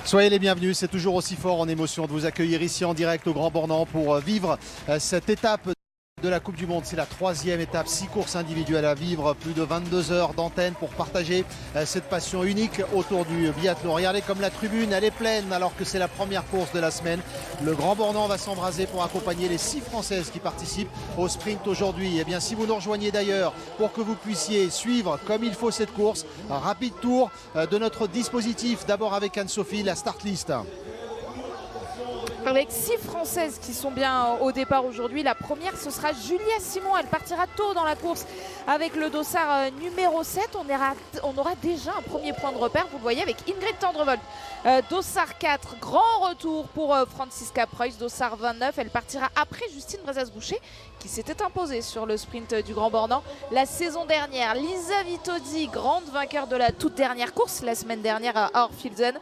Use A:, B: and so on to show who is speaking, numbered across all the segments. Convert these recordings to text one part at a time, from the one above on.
A: Soyez les bienvenus, c'est toujours aussi fort en émotion de vous accueillir ici en direct au Grand Bornand pour vivre cette étape de la Coupe du Monde. C'est la 3e étape, 6 courses individuelles à vivre, plus de 22 heures d'antenne pour partager cette passion unique autour du biathlon. Regardez comme la tribune, elle est pleine alors que c'est la première course de la semaine. Le Grand Bornand va s'embraser pour accompagner les 6 Françaises qui participent au sprint aujourd'hui. Et bien si vous nous rejoignez d'ailleurs pour que vous puissiez suivre comme il faut cette course, un rapide tour de notre dispositif. D'abord avec Anne-Sophie, la start list.
B: Avec 6 Françaises qui sont bien au départ aujourd'hui. La première, ce sera Julia Simon. Elle partira tôt dans la course avec le dossard numéro 7. On aura déjà un premier point de repère, vous le voyez, avec Ingrid Tendrevold. Dossard 4, grand retour pour Franziska Preuss. Dossard 29, elle partira après Justine Brezas-Boucher qui s'était imposée sur le sprint du Grand Bornand la saison dernière. Lisa Vitozzi, grande vainqueur de la toute dernière course la semaine dernière à Orfilsen,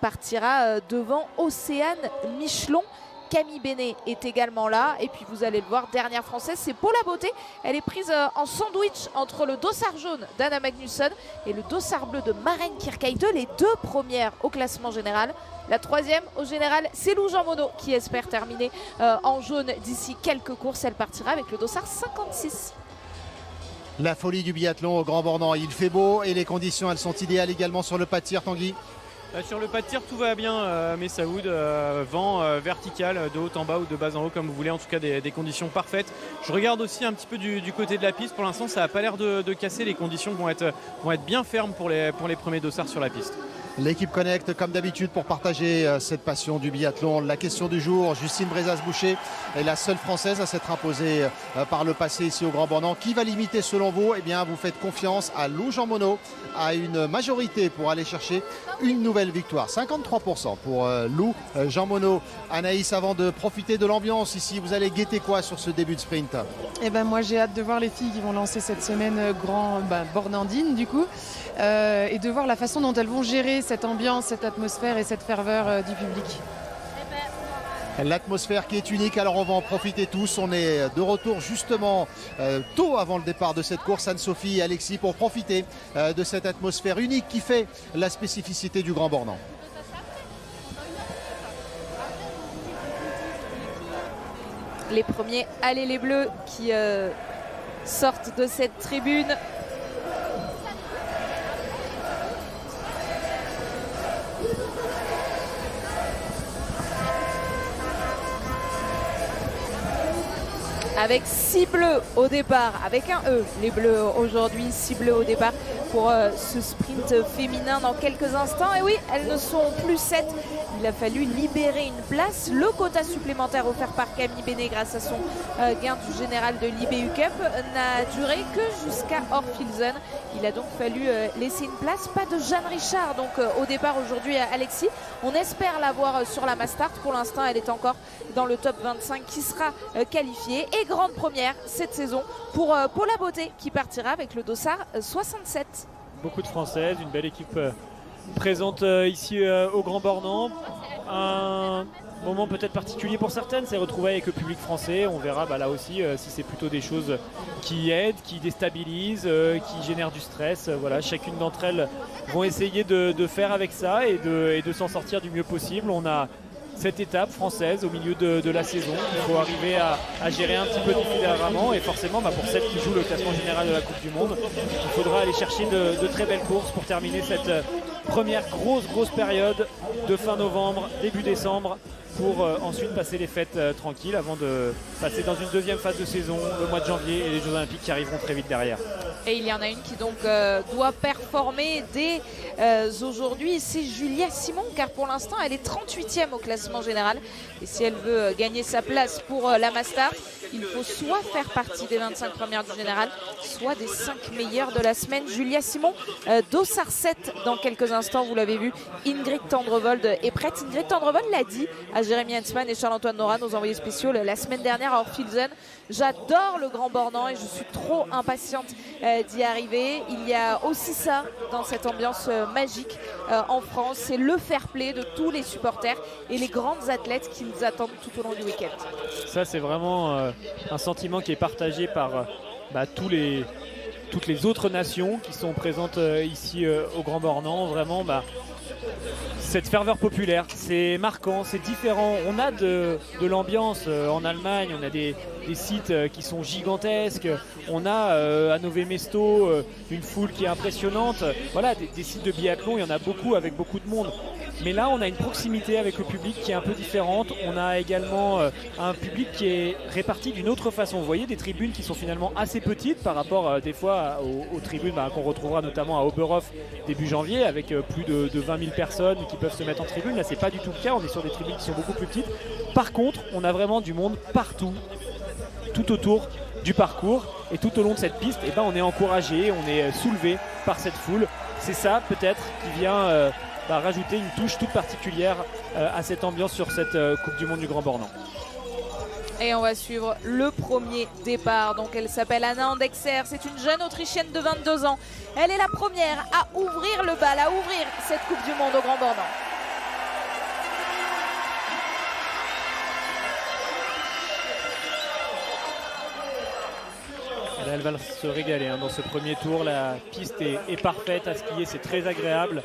B: partira devant Océane Michelon. Camille Bénet est également là. Et puis vous allez le voir, dernière française, c'est Paula Beauté. Elle est prise en sandwich entre le dossard jaune d'Anna Magnusson et le dossard bleu de Maren Kierkegaard, les deux premières au classement général. La troisième au général, c'est Lou Jean Monod qui espère terminer en jaune d'ici quelques courses. Elle partira avec le dossard 56.
A: La folie du biathlon au Grand Bornand. Il fait beau et les conditions elles sont idéales également sur le pas de tir, Tanguy.
C: Sur le pas de tir, tout va bien, Messaoud. Vent vertical de haut en bas ou de bas en haut, comme vous voulez. En tout cas, des conditions parfaites. Je regarde aussi un petit peu du côté de la piste. Pour l'instant, ça n'a pas l'air de casser. Les conditions vont être bien fermes pour les premiers dossards sur la piste.
A: L'équipe Connect, comme d'habitude, pour partager cette passion du biathlon. La question du jour, Justine Brezas-Boucher est la seule Française à s'être imposée par le passé ici au Grand Bornand. Qui va l'imiter selon vous? Eh bien, vous faites confiance à Lou Jean Monod, à une majorité pour aller chercher une nouvelle victoire. 53% pour Lou Jean Monod. Anaïs, avant de profiter de l'ambiance ici, vous allez guetter quoi sur ce début de sprint?
D: Eh ben, moi, j'ai hâte de voir les filles qui vont lancer cette semaine Grand Bornandine, du coup, et de voir la façon dont elles vont gérer cette ambiance, cette atmosphère et cette ferveur du public.
A: L'atmosphère qui est unique, alors on va en profiter tous. On est de retour justement tôt avant le départ de cette course, Anne-Sophie et Alexis, pour profiter de cette atmosphère unique qui fait la spécificité du Grand Bornand.
B: Les premiers, allez les Bleus, qui sortent de cette tribune. Avec 6 bleus au départ, avec un E, les bleus aujourd'hui, 6 bleus au départ pour ce sprint féminin dans quelques instants. Et oui, elles ne sont plus 7. Il a fallu libérer une place. Le quota supplémentaire offert par Camille Bénet grâce à son gain du général de l'IBU Cup n'a duré que jusqu'à Orfilsen. Il a donc fallu laisser une place. Pas de Jeanne Richard donc au départ aujourd'hui, Alexis. On espère la voir sur la Mastart. Pour l'instant, elle est encore dans le top 25 qui sera qualifiée. Et grande première cette saison pour Paula Beauté qui partira avec le dossard 67.
E: Beaucoup de Françaises, une belle équipe présente ici au Grand Bornand. Un moment peut-être particulier pour certaines, c'est retrouver avec le public français. On verra là aussi si c'est plutôt des choses qui aident, qui déstabilisent, qui génèrent du stress. Voilà, chacune d'entre elles vont essayer de faire avec ça et de s'en sortir du mieux possible. On a cette étape française au milieu de la saison. Il faut arriver à gérer un petit peu différemment et forcément pour celles qui jouent le classement général de la Coupe du Monde, il faudra aller chercher de très belles courses pour terminer cette première grosse période de fin novembre, début décembre, pour ensuite passer les fêtes tranquilles avant de passer dans une deuxième phase de saison, le mois de janvier et les Jeux Olympiques qui arriveront très vite derrière.
B: Et il y en a une qui donc doit performer dès aujourd'hui, c'est Julia Simon, car pour l'instant elle est 38e au classement général. Et si elle veut gagner sa place pour la Mastart, il faut soit faire partie des 25 premières du général, soit des 5 meilleures de la semaine. Julia Simon, dossard 7 dans quelques instants, vous l'avez vu. Ingrid Tendrevold est prête. Ingrid Tendrevold l'a dit à Jérémy Hensman et Charles-Antoine Nora, nos envoyés spéciaux, la semaine dernière à Orfilsen. J'adore le Grand Bornand et je suis trop impatiente d'y arriver. Il y a aussi ça dans cette ambiance magique en France, c'est le fair play de tous les supporters et les grandes athlètes qui nous attendent tout au long du week-end.
E: Ça c'est vraiment un sentiment qui est partagé par tous les toutes les autres nations qui sont présentes ici au Grand Bornand. Vraiment, cette ferveur populaire, c'est marquant, c'est différent. On a de l'ambiance en Allemagne, on a des sites qui sont gigantesques, on a à Nové Mesto une foule qui est impressionnante. Voilà, des sites de biathlon, il y en a beaucoup avec beaucoup de monde. Mais là, on a une proximité avec le public qui est un peu différente. On a également un public qui est réparti d'une autre façon. Vous voyez des tribunes qui sont finalement assez petites par rapport des fois aux tribunes qu'on retrouvera notamment à Oberhof début janvier avec plus de 20 000 personnes qui peuvent se mettre en tribune. Là, c'est pas du tout le cas. On est sur des tribunes qui sont beaucoup plus petites. Par contre, on a vraiment du monde partout, tout autour du parcours. Et tout au long de cette piste, on est encouragé, on est soulevé par cette foule. C'est ça peut-être qui vient rajouter une touche toute particulière à cette ambiance sur cette Coupe du Monde du Grand Bornand.
B: Et on va suivre le premier départ. Donc elle s'appelle Anna Andexer, c'est une jeune Autrichienne de 22 ans. Elle est la première à ouvrir le bal, à ouvrir cette Coupe du Monde au Grand Bornand.
E: Elle va se régaler dans ce premier tour. La piste est parfaite à skier, c'est très agréable.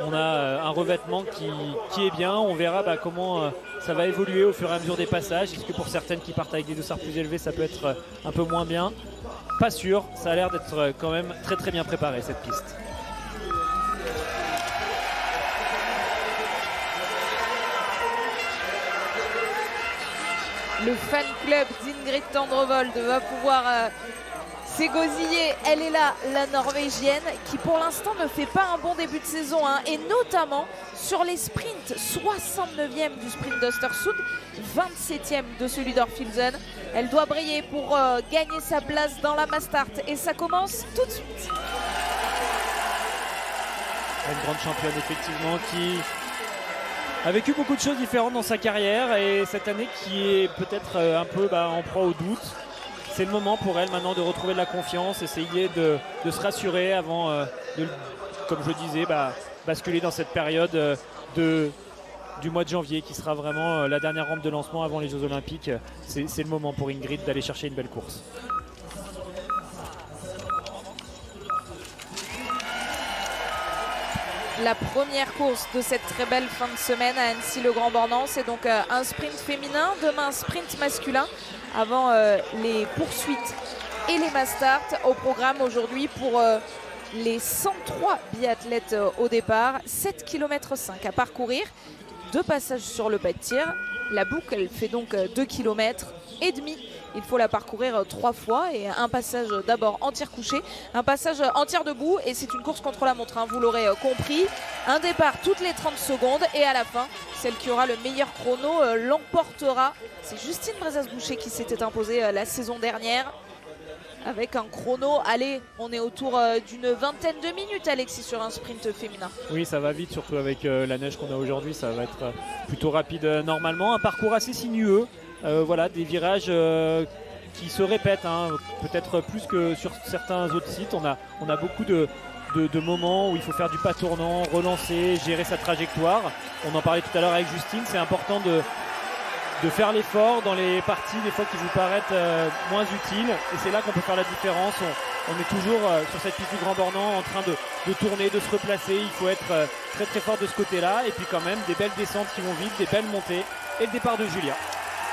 E: On a un revêtement qui est bien. On verra comment ça va évoluer au fur et à mesure des passages. Est-ce que pour certaines qui partent avec des dossards plus élevés, ça peut être un peu moins bien? Pas sûr. Ça a l'air d'être quand même très très bien préparé cette piste.
B: Le fan club d'Ingrid Tendrevold va pouvoir s'égosiller. Elle est là, la Norvégienne, qui pour l'instant ne fait pas un bon début de saison, et notamment sur les sprints. 69e du sprint d'Östersund, 27e de celui d'Orfilsen. Elle doit briller pour gagner sa place dans la Mastart, et ça commence tout de suite.
E: Une grande championne effectivement qui a vécu beaucoup de choses différentes dans sa carrière, et cette année qui est peut-être un peu en proie au doute. C'est le moment pour elle maintenant de retrouver de la confiance, essayer de se rassurer avant de, comme je disais, basculer dans cette période du mois de janvier qui sera vraiment la dernière rampe de lancement avant les Jeux Olympiques. C'est le moment pour Ingrid d'aller chercher une belle course.
B: La première course de cette très belle fin de semaine à Annecy-le-Grand Bornand, c'est donc un sprint féminin, demain un sprint masculin, avant les poursuites et les Mastart au programme aujourd'hui pour les 103 biathlètes au départ. 7,5 km à parcourir, 2 passages sur le pas de tir. La boucle, elle fait donc 2,5 km. Il faut la parcourir 3 fois, et un passage d'abord en tir couché, un passage en tir debout, et c'est une course contre la montre, vous l'aurez compris. Un départ toutes les 30 secondes, et à la fin, celle qui aura le meilleur chrono l'emportera. C'est Justine Brezas-Boucher qui s'était imposée la saison dernière avec un chrono, allez, on est autour d'une vingtaine de minutes, Alexis, sur un sprint féminin.
E: Oui, ça va vite, surtout avec la neige qu'on a aujourd'hui, ça va être plutôt rapide normalement. Un parcours assez sinueux. Voilà, des virages qui se répètent, peut-être plus que sur certains autres sites. On a beaucoup de moments où il faut faire du pas tournant, relancer, gérer sa trajectoire. On en parlait tout à l'heure avec Justine, c'est important de faire l'effort dans les parties des fois qui vous paraissent moins utiles, et c'est là qu'on peut faire la différence. On est toujours sur cette piste du Grand Bornand en train de tourner, de se replacer. Il faut être très très fort de ce côté-là, et puis quand même des belles descentes qui vont vite, des belles montées, et le départ de Julia.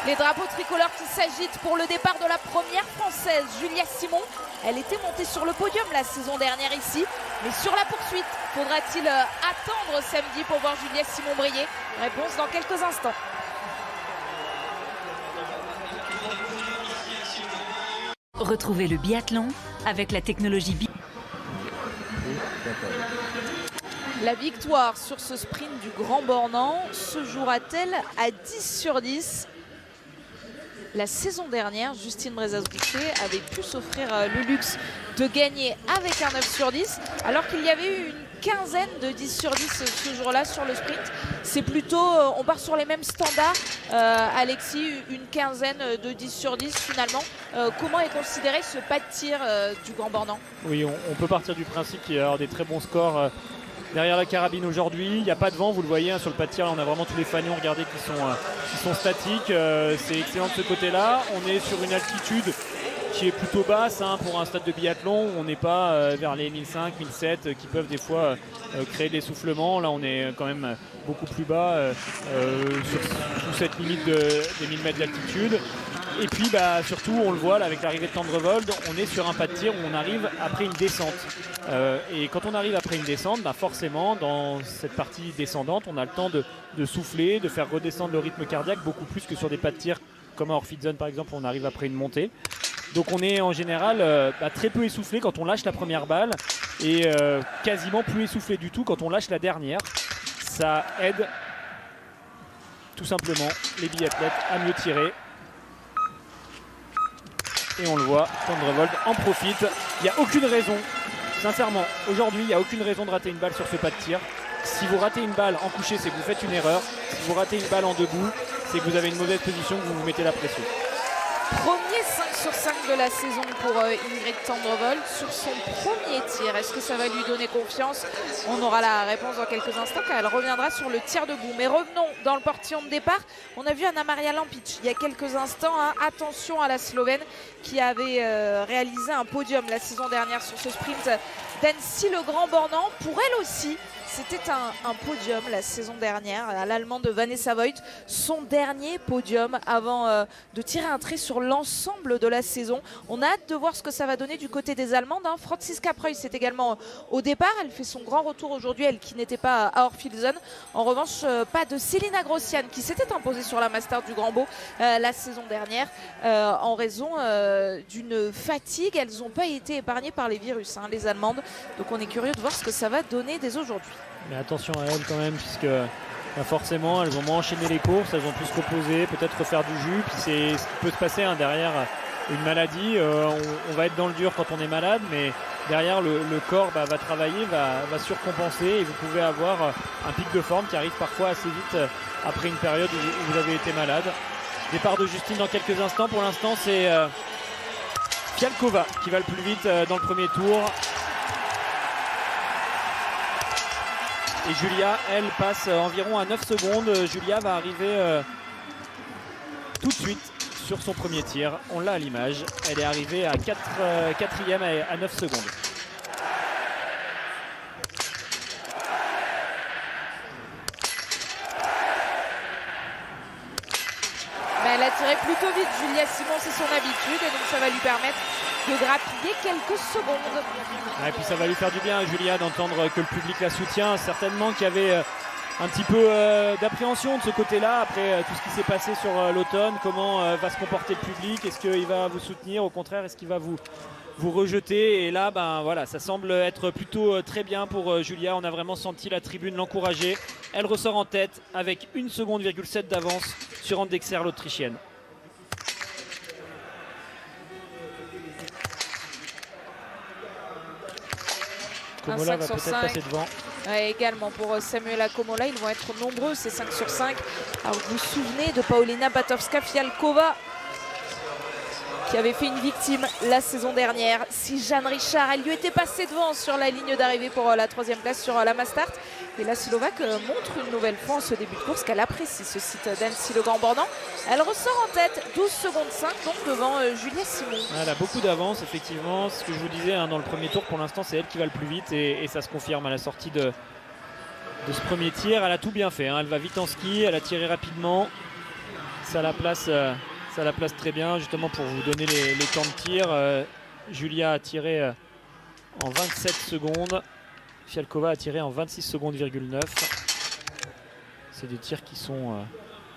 B: Les drapeaux tricolores qui s'agitent pour le départ de la première française, Julia Simon. Elle était montée sur le podium la saison dernière ici, mais sur la poursuite, faudra-t-il attendre samedi pour voir Julia Simon briller? Réponse dans quelques instants.
F: Retrouvez le biathlon avec la technologie
B: La victoire sur ce sprint du Grand Bornand se jouera-t-elle à 10 sur 10? La saison dernière, Justine Brezas-Boucher avait pu s'offrir le luxe de gagner avec un 9 sur 10, alors qu'il y avait eu une quinzaine de 10 sur 10 ce jour-là sur le sprint. C'est plutôt, on part sur les mêmes standards. Alexis, une quinzaine de 10 sur 10 finalement. Comment est considéré ce pas de tir du Grand Bornand?
E: Oui, on peut partir du principe qu'il y a des très bons scores derrière la carabine aujourd'hui. Il n'y a pas de vent, vous le voyez, sur le pas de tir. Là, on a vraiment tous les fanions, regardez, qui sont statiques. C'est excellent de ce côté-là. On est sur une altitude qui est plutôt basse pour un stade de biathlon. On n'est pas vers les 1005, 1007 qui peuvent des fois créer de l'essoufflement. Là, on est quand même beaucoup plus bas sous cette limite des 1000 mètres d'altitude. Et puis surtout, on le voit là, avec l'arrivée de Tendrevold, on est sur un pas de tir où on arrive après une descente. Et quand on arrive après une descente, forcément, dans cette partie descendante, on a le temps de souffler, de faire redescendre le rythme cardiaque beaucoup plus que sur des pas de tir comme à Orfitzen par exemple, où on arrive après une montée. Donc on est en général très peu essoufflé quand on lâche la première balle et quasiment plus essoufflé du tout quand on lâche la dernière. Ça aide tout simplement les biathlètes à mieux tirer. Et on le voit, Tendrevold en profite. Il n'y a aucune raison, sincèrement, aujourd'hui, il n'y a aucune raison de rater une balle sur ce pas de tir. Si vous ratez une balle en couché, c'est que vous faites une erreur. Si vous ratez une balle en debout, c'est que vous avez une mauvaise position, que vous vous mettez la pression.
B: Premier 5 sur 5 de la saison pour Ingrid Tendrevold sur son premier tir. Est-ce que ça va lui donner confiance? On aura la réponse dans quelques instants car elle reviendra sur le tir debout. Mais revenons dans le portillon de départ. On a vu Anna-Maria Lampic il y a quelques instants. Attention à la Slovène qui avait réalisé un podium la saison dernière sur ce sprint d'Annecy le Grand Bornand. Pour elle aussi, c'était un podium la saison dernière à l'Allemande Vanessa Voigt. Son dernier podium avant de tirer un trait sur l'ensemble de la saison. On a hâte de voir ce que ça va donner du côté des Allemandes. Franziska Preuss c'est également au départ. Elle fait son grand retour aujourd'hui, elle qui n'était pas à Orfilsen. En revanche, pas de Selina Grossian qui s'était imposée sur la Master du Grand Beau la saison dernière en raison d'une fatigue. Elles n'ont pas été épargnées par les virus, les Allemandes. Donc on est curieux de voir ce que ça va donner dès aujourd'hui.
E: Mais attention à elles quand même, puisque forcément elles ont moins enchaîné les courses, elles ont pu se reposer, peut-être refaire du jus. Puis c'est ce qui peut se passer derrière une maladie. On va être dans le dur quand on est malade, mais derrière le corps va travailler, va surcompenser et vous pouvez avoir un pic de forme qui arrive parfois assez vite après une période où vous avez été malade. Départ de Justine dans quelques instants. Pour l'instant, c'est Fialkova qui va le plus vite dans le premier tour. Et Julia, elle, passe environ à 9 secondes. Julia va arriver tout de suite sur son premier tir. On l'a à l'image. Elle est arrivée à 4e à 9 secondes.
B: Mais elle a tiré plutôt vite, Julia Simon, c'est son habitude. Et donc ça va lui permettre de grappiller quelques secondes.
E: Et puis ça va lui faire du bien à Julia d'entendre que le public la soutient. Certainement qu'il y avait un petit peu d'appréhension de ce côté-là après tout ce qui s'est passé sur l'automne. Comment va se comporter le public? Est-ce qu'il va vous soutenir? Au contraire, est-ce qu'il va vous rejeter? Et là, voilà, ça semble être plutôt très bien pour Julia. On a vraiment senti la tribune l'encourager. Elle ressort en tête avec 1,7 seconde d'avance sur Andexer, l'Autrichienne. Komola va peut-être passer devant.
B: Ouais, également pour Samuela Komola, ils vont être nombreux ces 5 sur 5. Alors vous vous souvenez de Paulina Batowska-Fialkova qui avait fait une victime la saison dernière. Si Jeanne Richard, elle lui était passée devant sur la ligne d'arrivée pour la 3e place sur la Mastart. Et la Slovaque montre une nouvelle fois en ce début de course qu'elle apprécie ce site d'Annecy le Grand Bornand. Elle ressort en tête, 12 secondes 5, donc devant Julia Simon.
E: Elle a beaucoup d'avance, effectivement. Ce que je vous disais dans le premier tour, pour l'instant, c'est elle qui va le plus vite et ça se confirme à la sortie de ce premier tir. Elle a tout bien fait. Elle va vite en ski, elle a tiré rapidement. Ça la place très bien, justement pour vous donner les temps de tir. Julia a tiré en 27 secondes. Fialkova a tiré en 26 secondes,9. C'est des tirs qui sont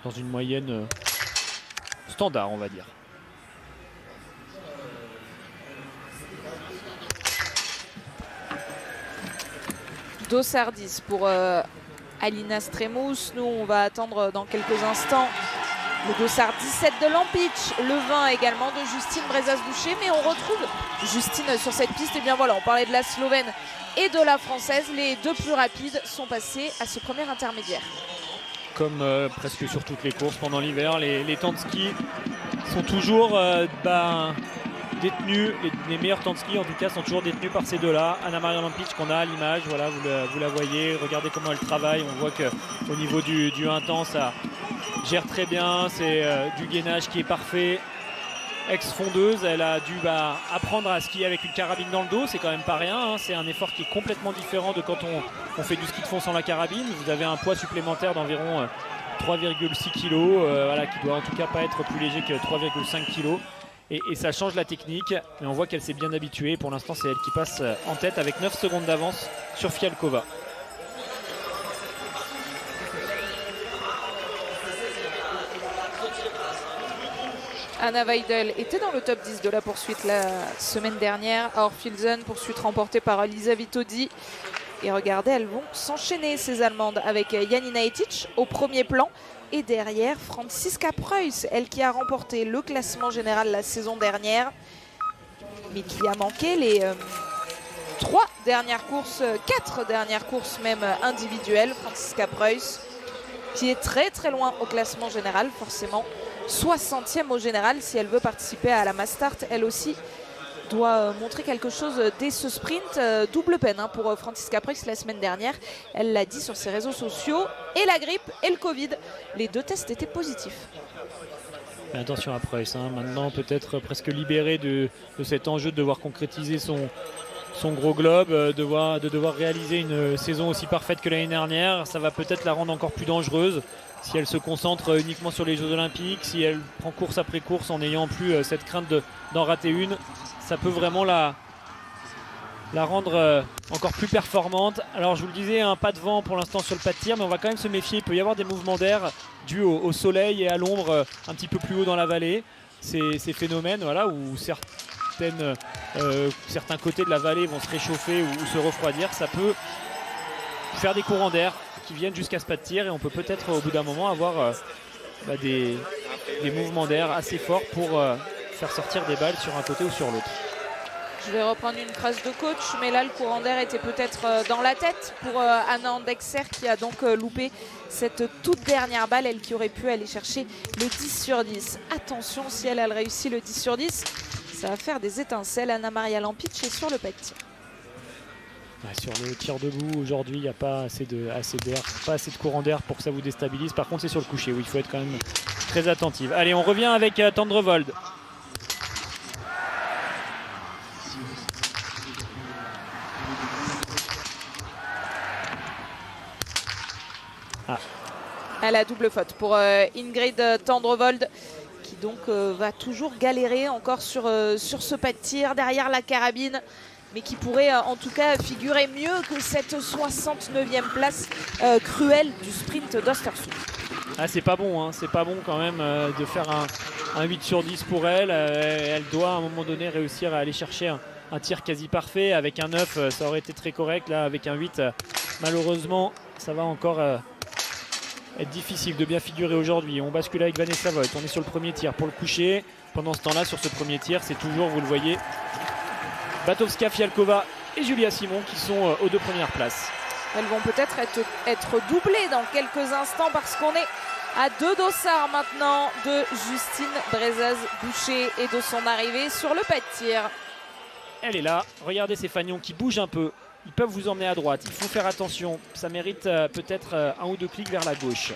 E: dans une moyenne standard, on va dire.
B: Dossard 10 pour Alina Stremus. Nous, on va attendre dans quelques instants le dossard 17 de Lampic, le 20 également de Justine Brezas-Boucher. Mais on retrouve Justine sur cette piste. Et bien voilà, on parlait de la Slovène et de la Française. Les deux plus rapides sont passés à ce premier intermédiaire.
E: Comme presque sur toutes les courses pendant l'hiver, les temps de ski sont toujours détenus. Les meilleurs temps de ski en tout cas sont toujours détenus par ces deux-là. Anna-Maria Lampic qu'on a à l'image, voilà, vous la voyez, regardez comment elle travaille. On voit qu'au niveau du 1 temps, ça gère très bien. C'est du gainage qui est parfait. ex-fondeuse, elle a dû apprendre à skier avec une carabine dans le dos, c'est quand même pas rien, hein. C'est un effort qui est complètement différent de quand on fait du ski de fond sans la carabine. Vous avez un poids supplémentaire d'environ 3,6 kg, qui doit en tout cas pas être plus léger que 3,5 kg. Et ça change la technique, mais on voit qu'elle s'est bien habituée. Pour l'instant, c'est elle qui passe en tête avec 9 secondes d'avance sur Fialkova.
B: Anna Weidel était dans le top 10 de la poursuite la semaine dernière à Orfilsen, poursuite remportée par Lisa Vitodi. Et regardez, elles vont s'enchaîner ces Allemandes avec Janina Etic au premier plan. Et derrière, Franziska Preuss, elle qui a remporté le classement général la saison dernière, mais qui a manqué les 4 dernières courses même individuelles. Franziska Preuss, qui est très très loin au classement général, forcément 60e au général. Si elle veut participer à la Mass Start, elle aussi doit montrer quelque chose dès ce sprint. Double peine pour Franziska Preuss la semaine dernière. Elle l'a dit sur ses réseaux sociaux. Et la grippe et le Covid. Les 2 tests étaient positifs.
E: Mais attention à Preuss, hein. Maintenant peut-être presque libérée de cet enjeu de devoir concrétiser son gros globe, de devoir réaliser une saison aussi parfaite que l'année dernière. Ça va peut-être la rendre encore plus dangereuse. Si elle se concentre uniquement sur les Jeux Olympiques, si elle prend course après course en n'ayant plus cette crainte d'en rater une, ça peut vraiment la rendre encore plus performante. Alors je vous le disais, un pas de vent pour l'instant sur le pas de tir, mais on va quand même se méfier. Il peut y avoir des mouvements d'air dus au soleil et à l'ombre un petit peu plus haut dans la vallée. Ces phénomènes où certains côtés de la vallée vont se réchauffer ou se refroidir, ça peut faire des courants d'air qui viennent jusqu'à ce pas de tir, et on peut peut-être au bout d'un moment avoir des mouvements d'air assez forts pour faire sortir des balles sur un côté ou sur l'autre.
B: Je vais reprendre une phrase de coach, mais là le courant d'air était peut-être dans la tête pour Anna Andexer, qui a donc loupé cette toute dernière balle, elle qui aurait pu aller chercher le 10 sur 10. Attention, si elle réussit le 10 sur 10, ça va faire des étincelles. Anna-Maria Lampic est sur le pas de tir.
E: Sur le tir debout aujourd'hui, il n'y a pas assez d'air, pas assez de courant d'air pour que ça vous déstabilise. Par contre, c'est sur le coucher où il faut être quand même très attentif. Allez, on revient avec Tendrevold.
B: Elle a double faute pour Ingrid Tendrevold, qui donc va toujours galérer encore sur ce pas de tir derrière la carabine, mais qui pourrait en tout cas figurer mieux que cette 69e place cruelle du sprint d'Östersund.
E: Ah, c'est pas bon, hein. C'est pas bon quand même de faire un 8 sur 10 pour elle. Elle doit à un moment donné réussir à aller chercher un tir quasi parfait. Avec un 9, ça aurait été très correct. Là, avec un 8, malheureusement, ça va encore être difficile de bien figurer aujourd'hui. On bascule avec Vanessa Voigt. On est sur le premier tir pour le coucher. Pendant ce temps-là, sur ce premier tir, c'est toujours, vous le voyez, Batowska, Fialkova et Julia Simon qui sont aux 2 premières places.
B: Elles vont peut-être être doublées dans quelques instants, parce qu'on est à 2 dossards maintenant de Justine Brezaz-Boucher et de son arrivée sur le pas de tir.
E: Elle est là. Regardez ces fagnons qui bougent un peu. Ils peuvent vous emmener à droite. Il faut faire attention. Ça mérite peut-être 1 ou 2 clics vers la gauche.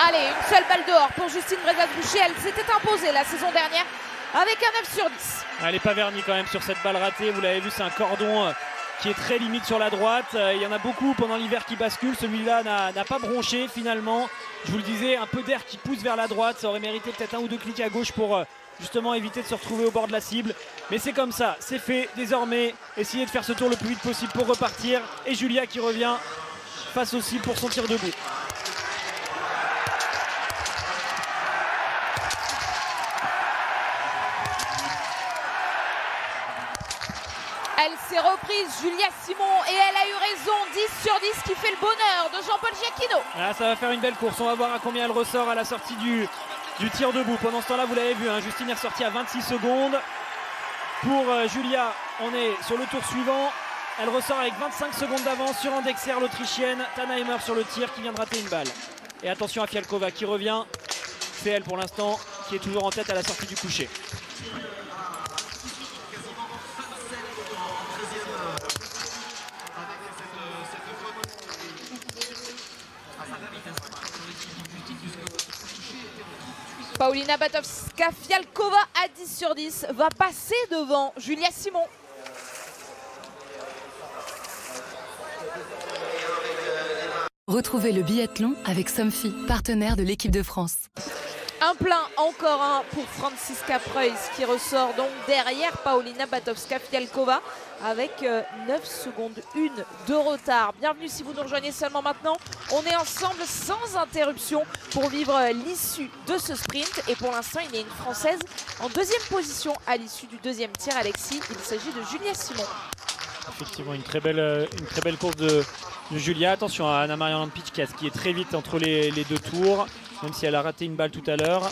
B: Allez, une seule balle dehors pour Justine Brezaz-Boucher. Elle s'était imposée la saison dernière avec un 9 sur 10.
E: Elle n'est pas vernie quand même sur cette balle ratée. Vous l'avez vu, c'est un cordon qui est très limite sur la droite. Il y en a beaucoup pendant l'hiver qui basculent. Celui-là n'a pas bronché finalement. Je vous le disais, un peu d'air qui pousse vers la droite. Ça aurait mérité peut-être 1 ou 2 clics à gauche pour justement éviter de se retrouver au bord de la cible. Mais c'est comme ça, c'est fait. Désormais, essayez de faire ce tour le plus vite possible pour repartir. Et Julia qui revient face aussi pour son tir debout.
B: Elle s'est reprise, Julia Simon, et elle a eu raison. 10 sur 10 qui fait le bonheur de Jean-Paul Giacchino.
E: Ah, ça va faire une belle course. On va voir à combien elle ressort à la sortie du tir debout. Pendant ce temps-là, vous l'avez vu, hein, Justine est ressortie à 26 secondes. pour Julia. On est sur le tour suivant. Elle ressort avec 25 secondes d'avance sur Andexer, l'Autrichienne. Tannheimer sur le tir qui vient de rater une balle. Et attention à Fialkova qui revient. C'est elle pour l'instant qui est toujours en tête à la sortie du coucher.
B: Paulina Batovska-Fialkova à 10 sur 10 va passer devant Julia Simon.
G: Retrouvez le biathlon avec Somfy, partenaire de l'équipe de France.
B: Un plein, encore un pour Franziska Preuss qui ressort donc derrière Paulina Batovska-Fialkova avec 9 secondes 1 de retard. Bienvenue si vous nous rejoignez seulement maintenant. On est ensemble sans interruption pour vivre l'issue de ce sprint. Et pour l'instant, il y a une Française en deuxième position à l'issue du deuxième tir, Alexis. Il s'agit de Julia Simon.
E: Effectivement, une très belle course de Julia. Attention à Anna-Maria Lampic qui est très vite entre les deux tours. Même si elle a raté une balle tout à l'heure,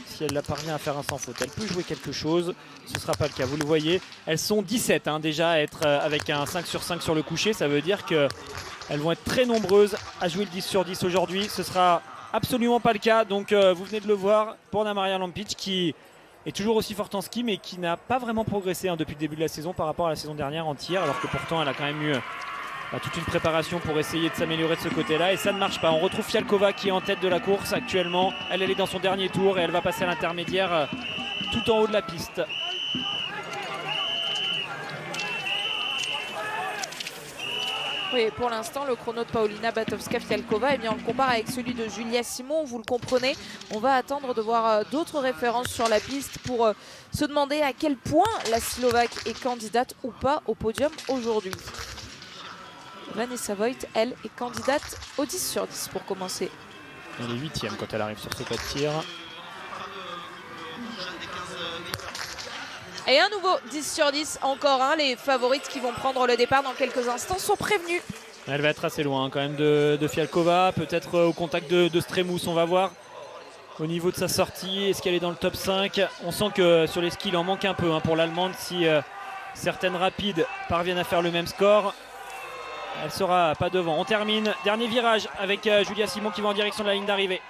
E: si elle parvient à faire un sans faute, elle peut jouer quelque chose. Ce ne sera pas le cas, vous le voyez. Elles sont 17 déjà à être avec un 5 sur 5 sur le coucher. Ça veut dire qu'elles vont être très nombreuses à jouer le 10 sur 10 aujourd'hui. Ce ne sera absolument pas le cas. Donc vous venez de le voir pour Anna-Maria Lampic qui est toujours aussi forte en ski mais qui n'a pas vraiment progressé depuis le début de la saison par rapport à la saison dernière en tir. Alors que pourtant elle a quand même eu toute une préparation pour essayer de s'améliorer de ce côté-là et ça ne marche pas. On retrouve Fialkova qui est en tête de la course actuellement. Elle est dans son dernier tour et elle va passer à l'intermédiaire tout en haut de la piste.
B: Oui, pour l'instant, le chrono de Paulina Batovska-Fialkova, on le compare avec celui de Julia Simon. Vous le comprenez, on va attendre de voir d'autres références sur la piste pour se demander à quel point la Slovaque est candidate ou pas au podium aujourd'hui. Vanessa Voigt, elle, est candidate au 10 sur 10 pour commencer.
E: Elle est 8e quand elle arrive sur ce pas de tir.
B: Et un nouveau 10 sur 10, encore un. Les favorites qui vont prendre le départ dans quelques instants sont prévenues.
E: Elle va être assez loin quand même de Fialkova, peut-être au contact de Stremous, on va voir. Au niveau de sa sortie, est-ce qu'elle est dans le top 5? On sent que sur les skis, il en manque un peu pour l'Allemande. Si certaines rapides parviennent à faire le même score, elle sera pas devant. On termine, dernier virage avec Julia Simon qui va en direction de la ligne d'arrivée.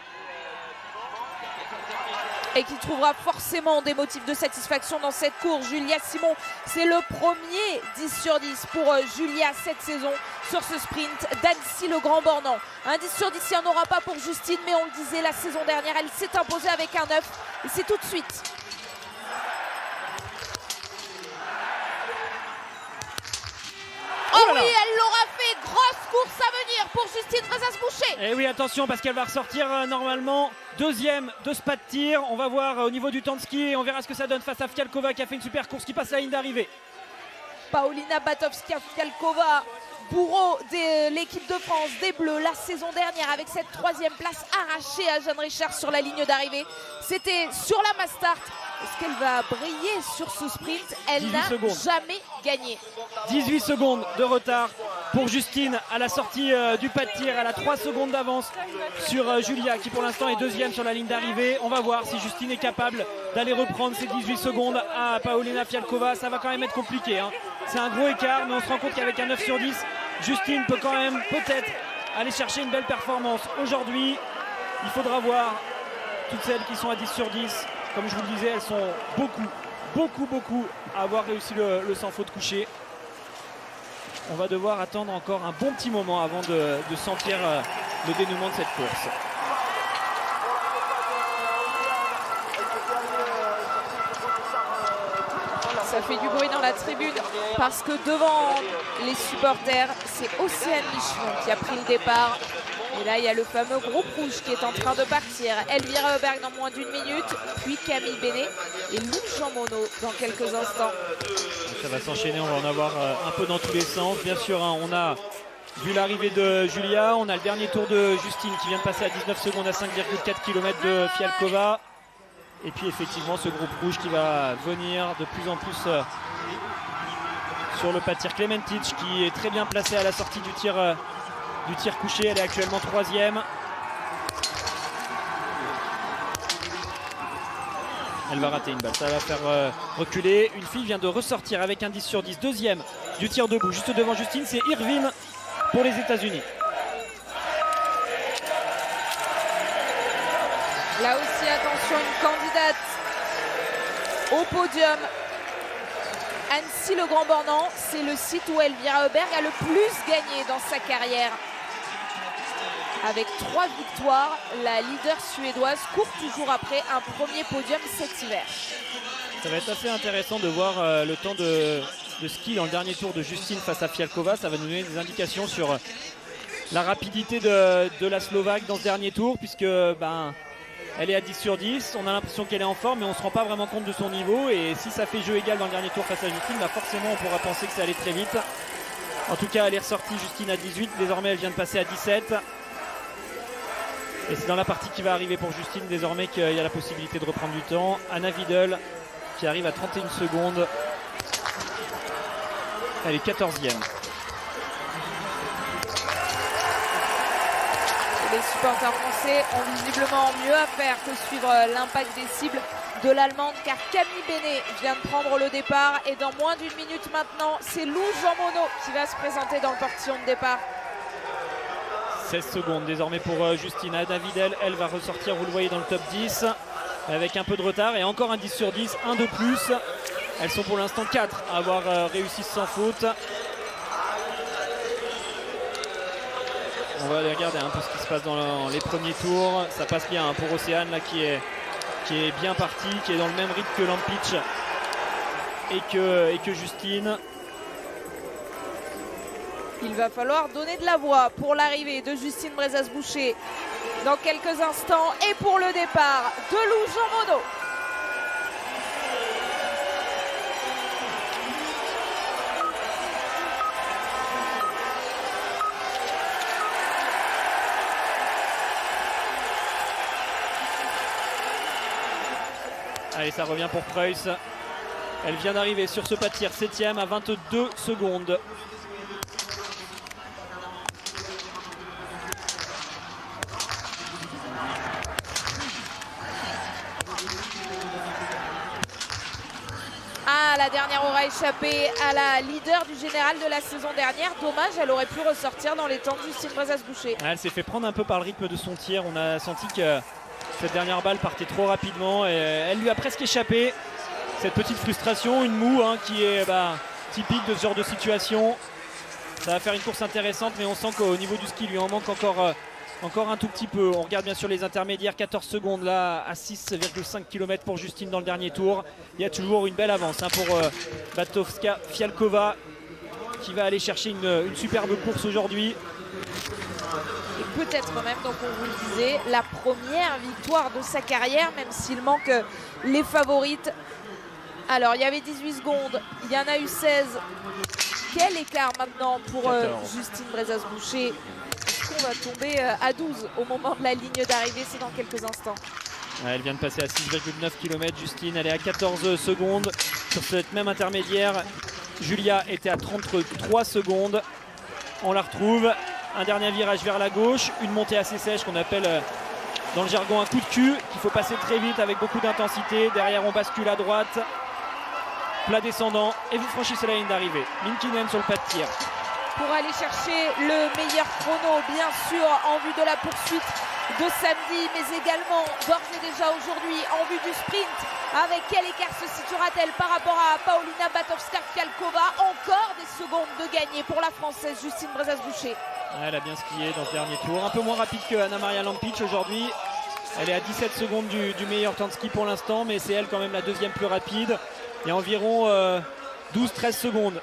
B: Et qui trouvera forcément des motifs de satisfaction dans cette course. Julia Simon, c'est le premier 10 sur 10 pour Julia cette saison sur ce sprint d'Annecy le Grand Bornand. Un 10 sur 10, il n'y en aura pas pour Justine, mais on le disait la saison dernière, elle s'est imposée avec un 9 et c'est tout de suite. Oh oui, elle l'aura fait, grosse course à venir pour Justine Brezas-Boucher.
E: Et oui, attention parce qu'elle va ressortir normalement deuxième de ce pas de tir. On va voir au niveau du temps de ski et on verra ce que ça donne face à Fialkova qui a fait une super course qui passe à la ligne d'arrivée.
B: Paulina Batovska-Fialkova, bourreau de l'équipe de France des Bleus la saison dernière avec cette troisième place arrachée à Jeanne Richard sur la ligne d'arrivée. C'était sur la mass start. Est-ce qu'elle va briller sur ce sprint? Elle n'a jamais gagné.
E: 18 secondes de retard pour Justine à la sortie du pas de tir. Elle a 3 secondes d'avance sur Julia qui pour l'instant est deuxième sur la ligne d'arrivée. On va voir si Justine est capable d'aller reprendre ces 18 secondes à Paulina Fialkova. Ça va quand même être compliqué. C'est un gros écart, mais on se rend compte qu'avec un 9 sur 10, Justine peut quand même peut-être aller chercher une belle performance. Aujourd'hui, il faudra voir toutes celles qui sont à 10 sur 10. Comme je vous le disais, elles sont beaucoup à avoir réussi le sans faute couché. On va devoir attendre encore un bon petit moment avant de sentir le dénouement de cette course.
B: Ça fait du bruit dans la tribune parce que devant les supporters, c'est Océane Michon qui a pris le départ. Et là, il y a le fameux groupe rouge qui est en train de partir. Elvira Heuberg dans moins d'une minute, puis Camille Bénet et Lou Jean Monod dans quelques instants.
E: Ça va s'enchaîner, on va en avoir un peu dans tous les sens. Bien sûr, on a vu l'arrivée de Julia, on a le dernier tour de Justine qui vient de passer à 19 secondes à 5,4 km de Fialkova. Et puis effectivement, ce groupe rouge qui va venir de plus en plus sur le pas de tir. Klementic qui est très bien placé à la sortie du tir couché, elle est actuellement 3e. Elle va rater une balle, ça va faire reculer. Une fille vient de ressortir avec un 10 sur 10. Deuxième du tir debout, juste devant Justine, c'est Irvine pour les États-Unis.
B: Là aussi, attention, une candidate au podium. Annecy le Grand Bornand, c'est le site où Elvira Heuberg a le plus gagné dans sa carrière. Avec 3 victoires, la leader suédoise court toujours après un premier podium cet hiver.
E: Ça va être assez intéressant de voir le temps de ski dans le dernier tour de Justine face à Fialkova. Ça va nous donner des indications sur la rapidité de la Slovaque dans ce dernier tour, puisque elle est à 10 sur 10. On a l'impression qu'elle est en forme, mais on ne se rend pas vraiment compte de son niveau. Et si ça fait jeu égal dans le dernier tour face à Justine, forcément on pourra penser que ça allait très vite. En tout cas, elle est ressortie, Justine, à 18. Désormais, elle vient de passer à 17. Et c'est dans la partie qui va arriver pour Justine désormais qu'il y a la possibilité de reprendre du temps. Anna Vidal qui arrive à 31 secondes. Elle est 14e.
B: Les supporters français ont visiblement mieux à faire que suivre l'impact des cibles de l'Allemande, car Camille Bénet vient de prendre le départ et dans moins d'une minute maintenant, c'est Lou Jean Monod qui va se présenter dans le portillon de départ.
E: 16 secondes désormais pour Justine. Anna Vidal, elle va ressortir, vous le voyez, dans le top 10 avec un peu de retard et encore un 10 sur 10, un de plus. Elles sont pour l'instant 4 à avoir réussi sans faute. On va aller regarder un peu ce qui se passe dans les premiers tours. Ça passe bien pour Océane là, qui est bien parti, qui est dans le même rythme que Lampic et que Justine.
B: Il va falloir donner de la voix pour l'arrivée de Justine Brezas-Boucher dans quelques instants et pour le départ de Lou Jean Monod.
E: Allez, ça revient pour Preuss. Elle vient d'arriver sur ce pas de tir, 7e à 22 secondes.
B: Ah, la dernière aura échappé à la leader du général de la saison dernière. Dommage, elle aurait pu ressortir dans les temps de Justine Brezas-Boucher.
E: Elle s'est fait prendre un peu par le rythme de son tir. On a senti que cette dernière balle partait trop rapidement et elle lui a presque échappé. Cette petite frustration, une moue qui est typique de ce genre de situation. Ça va faire une course intéressante, mais on sent qu'au niveau du ski, il lui en manque encore un tout petit peu. On regarde bien sûr les intermédiaires, 14 secondes là à 6,5 km pour Justine dans le dernier tour. Il y a toujours une belle avance pour Batowska Fialkova qui va aller chercher une superbe course aujourd'hui.
B: Et peut-être même, donc on vous le disait, la première victoire de sa carrière, même s'il manque les favorites. Alors il y avait 18 secondes, il y en a eu 16. Quel écart maintenant pour Justine Brezas-Boucher? Est-ce qu'on va tomber à 12 au moment de la ligne d'arrivée? C'est dans quelques instants.
E: Elle vient de passer à 6,9 km. Justine, elle est à 14 secondes sur cette même intermédiaire. Julia était à 33 secondes. On la retrouve. Un dernier virage vers la gauche. Une montée assez sèche qu'on appelle dans le jargon un coup de cul, qu'il faut passer très vite avec beaucoup d'intensité. Derrière, on bascule à droite. Plat descendant. Et vous franchissez la ligne d'arrivée. Minkinen sur le pas de tir.
B: Pour aller chercher le meilleur chrono, bien sûr, en vue de la poursuite de samedi, mais également d'ores et déjà aujourd'hui en vue du sprint. Avec quel écart se situera-t-elle par rapport à Paulina Batowska-Fialkova? Encore des secondes de gagner pour la Française Justine Brezas-Boucher.
E: Elle a bien skié dans ce dernier tour. Un peu moins rapide que Anna-Maria Lampic aujourd'hui. Elle est à 17 secondes du meilleur temps de ski pour l'instant, mais c'est elle quand même la deuxième plus rapide. Il y a environ 12-13 secondes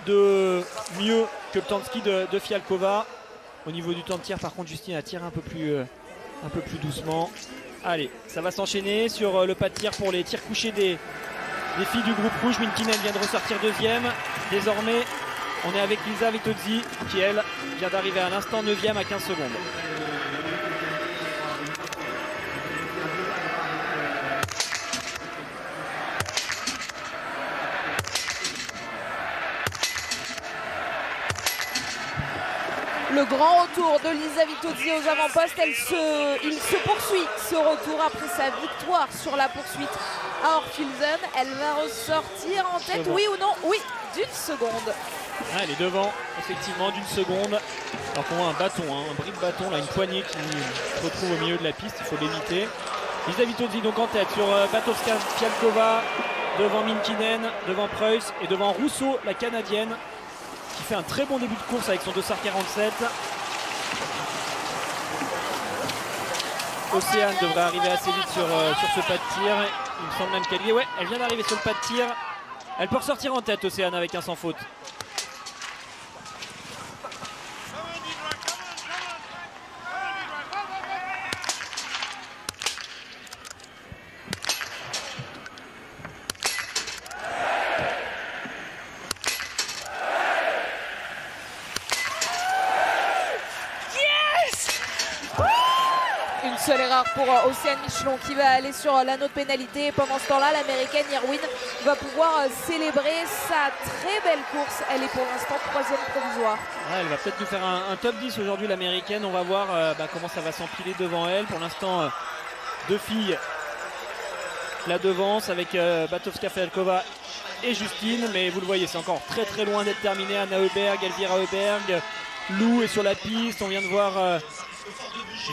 E: de mieux que le temps de ski de Fialkova. Au niveau du temps de tir, par contre, Justine a tiré un peu plus doucement. Allez, ça va s'enchaîner sur le pas de tir pour les tirs couchés des filles du groupe rouge. Minkinen vient de ressortir deuxième. Désormais, on est avec Lisa Vitozzi qui, elle, vient d'arriver à l'instant 9e à 15 secondes.
B: Le grand retour de Lisa Vitozzi aux avant-postes, il se poursuit ce retour après sa victoire sur la poursuite à Orphilsen. Elle va ressortir en tête, oui ou non? Oui, d'une seconde.
E: Ah, elle est devant, effectivement, d'une seconde. Alors qu'on voit un bâton, un bris de bâton, là, une poignée qui se retrouve au milieu de la piste, il faut l'éviter. Lisa Vitozzi donc en tête sur Batowska-Fialkova, devant Minkinen, devant Preuss et devant Rousseau, la Canadienne, qui fait un très bon début de course avec son dossard 47. Océane devrait arriver assez vite sur ce pas de tir. Il me semble même qu'elle y est. Ouais, elle vient d'arriver sur le pas de tir. Elle peut ressortir en tête, Océane, avec un sans faute.
B: Une seule erreur pour Océane Michelon qui va aller sur l'anneau de pénalité. Pendant ce temps-là, l'américaine Irwin va pouvoir célébrer sa très belle course. Elle est pour l'instant 3e provisoire.
E: Ouais, elle va peut-être nous faire un top 10 aujourd'hui, l'américaine. On va voir comment ça va s'empiler devant elle. Pour l'instant, deux filles la devance avec Batowska-Fialkova et Justine. Mais vous le voyez, c'est encore très très loin d'être terminé. Anna Heuberg, Elvira Heuberg, Lou est sur la piste. On vient de voir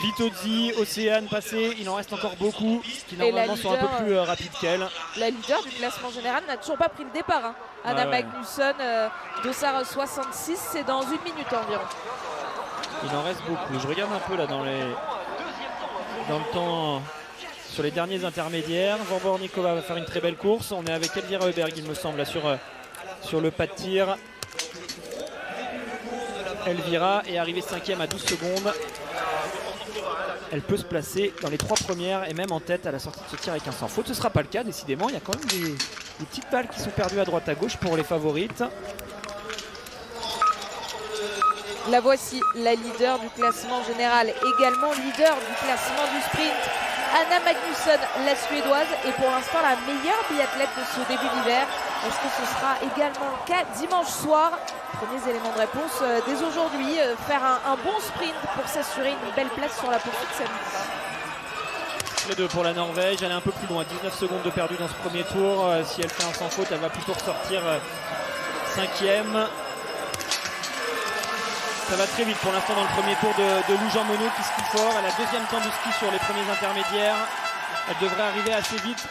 E: Vitozzi, Océane passé, il en reste encore beaucoup qui normalement sont un peu plus rapides qu'elle.
B: La leader du classement général n'a toujours pas pris le départ. Anna Magnusson, dossard 66, c'est dans 1 minute environ.
E: Il en reste beaucoup. Je regarde un peu là dans le temps sur les derniers intermédiaires. Vorbornikova va faire une très belle course. On est avec Elvira Heuberg, il me semble, là, sur le pas de tir. Elvira est arrivée 5e à 12 secondes. Elle peut se placer dans les 3 premières et même en tête à la sortie de ce tir avec un sans faute. Ce ne sera pas le cas, décidément. Il y a quand même des petites balles qui sont perdues à droite à gauche pour les favorites.
B: La voici, la leader du classement général, également leader du classement du sprint. Anna Magnusson, la suédoise, est pour l'instant la meilleure biathlète de ce début d'hiver. Est-ce que ce sera également le cas dimanche soir? Premiers éléments de réponse dès aujourd'hui. Faire un bon sprint pour s'assurer une belle place sur la poursuite samedi.
E: Les deux pour la Norvège, elle est un peu plus loin, 19 secondes de perdu dans ce premier tour. Si elle fait un sans faute, elle va plutôt ressortir 5e. Ça va très vite pour l'instant dans le premier tour de Lou Jean Monod qui skie fort. Elle a 2e temps de ski sur les premiers intermédiaires. Elle devrait arriver assez vite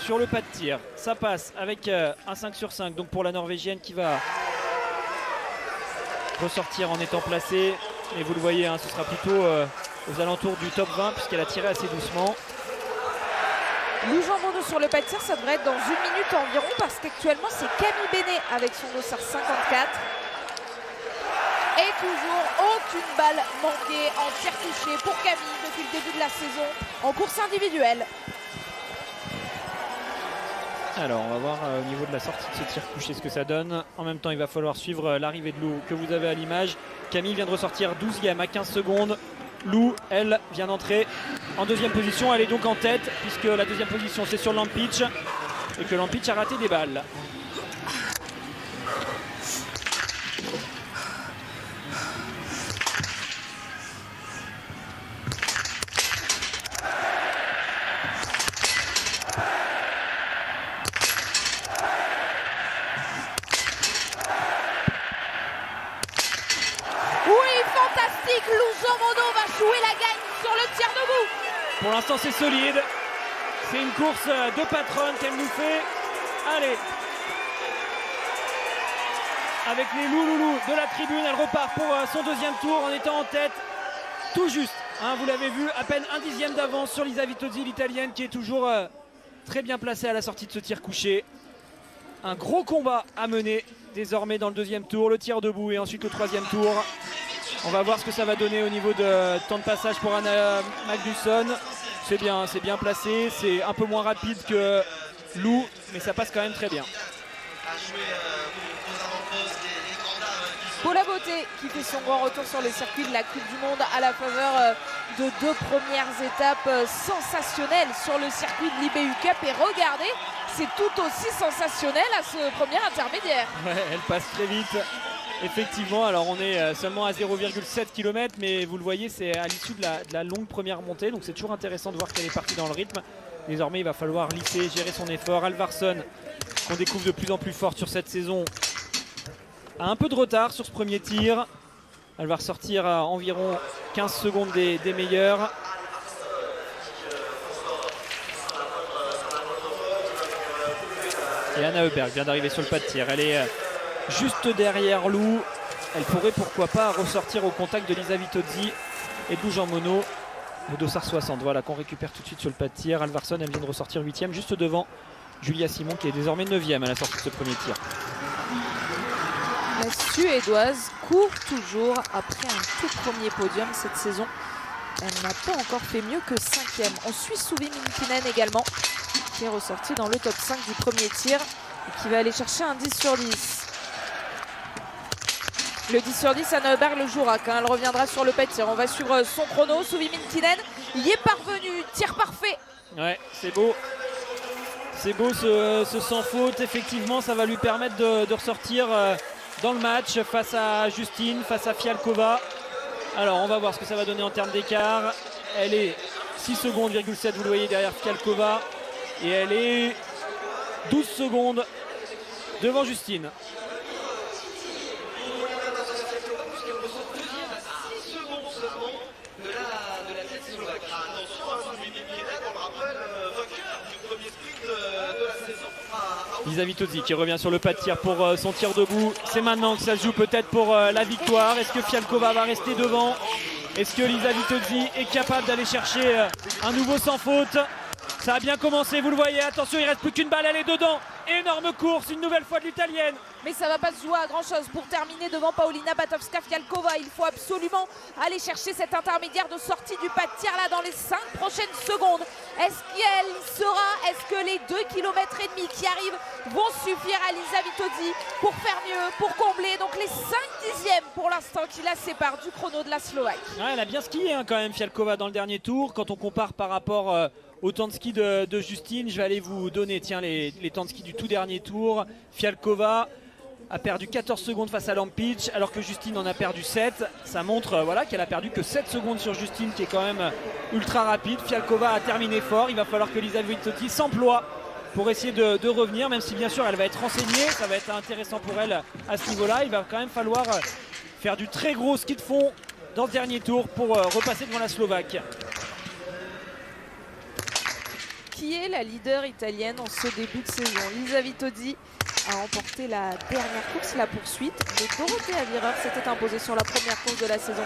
E: sur le pas de tir. Ça passe avec un 5 sur 5 donc pour la Norvégienne qui va ressortir en étant placée. Et vous le voyez, ce sera plutôt aux alentours du top 20 puisqu'elle a tiré assez doucement.
B: Lou Jean Monod sur le pas de tir, ça devrait être dans 1 minute environ parce qu'actuellement c'est Camille Bénet avec son dossard 54. Et toujours aucune balle manquée en tir touché pour Camille depuis le début de la saison en course individuelle.
E: Alors on va voir au niveau de la sortie de ce tir couché ce que ça donne. En même temps il va falloir suivre l'arrivée de Lou que vous avez à l'image. Camille vient de ressortir 12e à 15 secondes. Lou, elle, vient d'entrer en 2e position. Elle est donc en tête puisque la 2e position c'est sur Lampic et que Lampic a raté des balles. Pour l'instant c'est solide, c'est une course de patronne qu'elle nous fait. Allez, avec les louloulous de la tribune, elle repart pour son 2e tour en étant en tête tout juste. Vous l'avez vu, à peine 1/10 d'avance sur Lisa Vitozzi, l'italienne qui est toujours très bien placée à la sortie de ce tir couché. Un gros combat à mener désormais dans le 2e tour, le tir debout et ensuite le 3e tour. On va voir ce que ça va donner au niveau de temps de passage pour Anna Magnusson. C'est bien placé, c'est un peu moins rapide que Lou, mais ça passe quand même très bien.
B: Paula Beauté qui fait son grand retour sur les circuits de la Coupe du Monde à la faveur de 2 premières étapes sensationnelles sur le circuit de l'IBU Cup. Et regardez, c'est tout aussi sensationnel à ce premier intermédiaire.
E: Ouais, elle passe très vite. Effectivement, alors on est seulement à 0,7 km, mais vous le voyez, c'est à l'issue de la longue première montée, donc c'est toujours intéressant de voir qu'elle est partie dans le rythme. Désormais, il va falloir lisser, gérer son effort. Alvarsson, qu'on découvre de plus en plus forte sur cette saison, a un peu de retard sur ce premier tir. Elle va ressortir à environ 15 secondes des meilleurs. Et Anna Heuberg vient d'arriver sur le pas de tir. Elle est juste derrière Lou. Elle pourrait pourquoi pas ressortir au contact de Lisa Vitozzi et de Lou Jean Monod. Le dossard 60, voilà, qu'on récupère tout de suite sur le pas de tir. Alvarsson, elle vient de ressortir 8e, juste devant Julia Simon qui est désormais 9e à la sortie de ce premier tir.
B: La Suédoise court toujours après un tout premier podium cette saison. Elle n'a pas encore fait mieux que 5e. On suit Suvi Minkinen également, qui est ressorti dans le top 5 du premier tir et qui va aller chercher un 10 sur 10. Le 10 sur 10, Anna Heuberg le jouera quand elle reviendra sur le pas de tir. On va suivre son chrono. Suvi Minkinen y est parvenu. Tir parfait.
E: Ouais, c'est beau. C'est beau ce sans faute. Effectivement, ça va lui permettre de ressortir dans le match face à Justine, face à Fialkova. Alors, on va voir ce que ça va donner en termes d'écart. Elle est 6 secondes, vous le voyez derrière Fialkova. Et elle est 12 secondes devant Justine. Lisa Vitozzi qui revient sur le pas de tir pour son tir debout. C'est maintenant que ça se joue peut-être pour la victoire. Est-ce que Fialkova va rester devant? Est-ce que Lisa Vitozzi est capable d'aller chercher un nouveau sans faute? Ça a bien commencé, vous le voyez. Attention, il ne reste plus qu'une balle, elle est dedans. Énorme course, une nouvelle fois de l'Italienne.
B: Mais ça ne va pas se jouer à grand chose pour terminer devant Paulina Batowska-Fialkova. Il faut absolument aller chercher cet intermédiaire de sortie du pas de tir là dans les 5 prochaines secondes. Est-ce qu'elle y sera? Est-ce que les 2,5 km qui arrivent vont suffire à Lisa Vitozzi pour faire mieux, pour combler? Donc les 5 dixièmes pour l'instant qui la séparent du chrono de la Slovaque.
E: Ouais, elle a bien skié quand même Fialkova dans le dernier tour. Quand on compare par rapport au temps de ski de Justine, je vais aller vous donner les temps de ski du tout dernier tour. Fialkova a perdu 14 secondes face à Lampic alors que Justine en a perdu 7. Ça montre voilà, qu'elle a perdu que 7 secondes sur Justine qui est quand même ultra rapide. Fialkova a terminé fort. Il va falloir que Lisa Vitozzi s'emploie pour essayer de revenir, même si bien sûr elle va être renseignée. Ça va être intéressant pour elle à ce niveau-là. Il va quand même falloir faire du très gros ski de fond dans ce dernier tour pour repasser devant la Slovaque.
B: Qui est la leader italienne en ce début de saison? Lisa Vitozzi a remporté la dernière course, la poursuite. Mais Dorothea Virer s'était imposée sur la première course de la saison.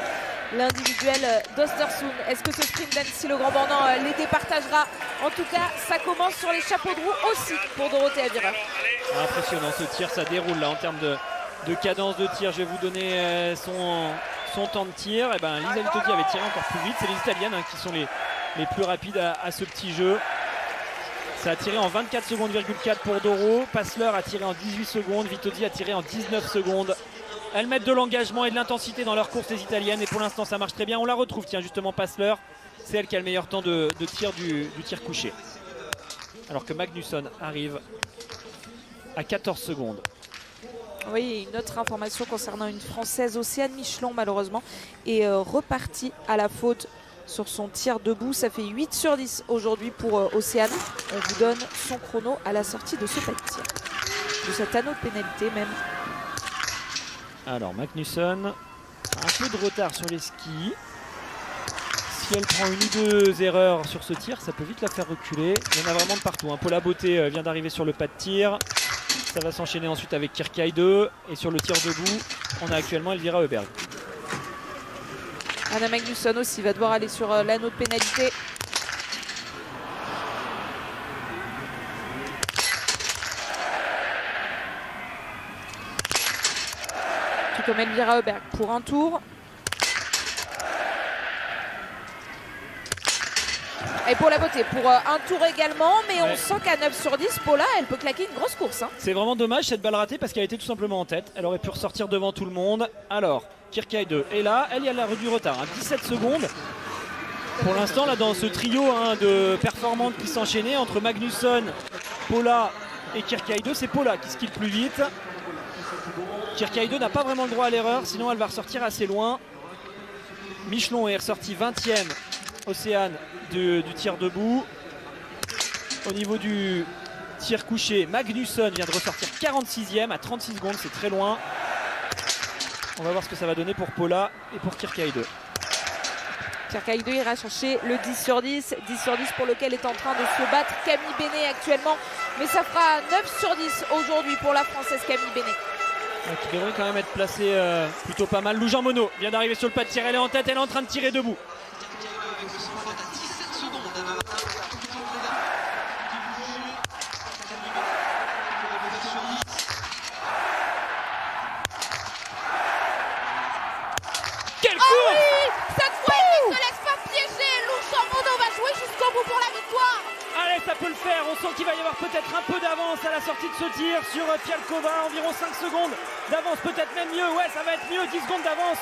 B: L'individuel d'Östersund. Est-ce que ce sprint d'Annecy le Grand Bornand les départagera? En tout cas, ça commence sur les chapeaux de roue aussi pour Dorothea Virer.
E: Impressionnant ce tir, ça déroule là en termes de cadence de tir. Je vais vous donner son temps de tir. Et ben, Lisa Vitozzi avait tiré encore plus vite. C'est les Italiennes qui sont les plus rapides à ce petit jeu. Ça a tiré en 24 secondes,4 pour Doro. Passler a tiré en 18 secondes. Vitozzi a tiré en 19 secondes. Elles mettent de l'engagement et de l'intensité dans leur course, les Italiennes. Et pour l'instant, ça marche très bien. On la retrouve, tiens, justement, Passler. C'est elle qui a le meilleur temps de tir du tir couché. Alors que Magnusson arrive à 14 secondes.
B: Oui, une autre information concernant une Française, Océane Michelon, malheureusement, est repartie à la faute sur son tir debout. Ça fait 8 sur 10 aujourd'hui pour Océane. On vous donne son chrono à la sortie de ce pas de tir, de cet anneau de pénalité même.
E: Alors Magnusson a un peu de retard sur les skis. Si elle prend une ou deux erreurs sur ce tir, ça peut vite la faire reculer. Il y en a vraiment de partout. Paula Beauté vient d'arriver sur le pas de tir. Ça va s'enchaîner ensuite avec Kirkeide. Et sur le tir debout, on a actuellement Elvira Heuberg.
B: Anna Magnusson aussi va devoir aller sur l'anneau de pénalité. Tout comme Elvira Heuberg pour un tour. Et pour la beauté, pour un tour également, mais on sent qu'à 9 sur 10, Paula, elle peut claquer une grosse course.
E: C'est vraiment dommage cette balle ratée parce qu'elle était tout simplement en tête. Elle aurait pu ressortir devant tout le monde. Alors, Kirkeide est là. Elle y a du retard, 17 secondes. Pour l'instant, là, dans ce trio de performantes qui s'enchaînaient entre Magnusson, Paula et Kirkeide, c'est Paula qui skie le plus vite. Kirkaïdo n'a pas vraiment le droit à l'erreur, sinon elle va ressortir assez loin. Michelon est ressorti 20e, Océane du tir debout. Au niveau du tir couché, Magnusson vient de ressortir 46e à 36 secondes, c'est très loin. On va voir ce que ça va donner pour Paula et pour Kirkaïdo.
B: Kirkaïdo ira chercher le 10 sur 10 pour lequel est en train de se battre Camille Bénet actuellement. Mais ça fera 9 sur 10 aujourd'hui pour la Française Camille Bénet.
E: Qui devrait quand même être placé plutôt pas mal. Lou Jean Monod vient d'arriver sur le pas de tir, elle est en tête, elle est en train de tirer debout. Quelle course!
B: Ah oui, cette fois elle ne se laisse pas piéger. Lou Jean Monod va jouer jusqu'au bout pour la victoire.
E: Allez, ça peut le faire, on sent qu'il va y avoir peut-être un peu d'avance à la sortie de ce tir sur Fialkova, environ 5 secondes d'avance, peut-être même mieux, ouais ça va être mieux, 10 secondes d'avance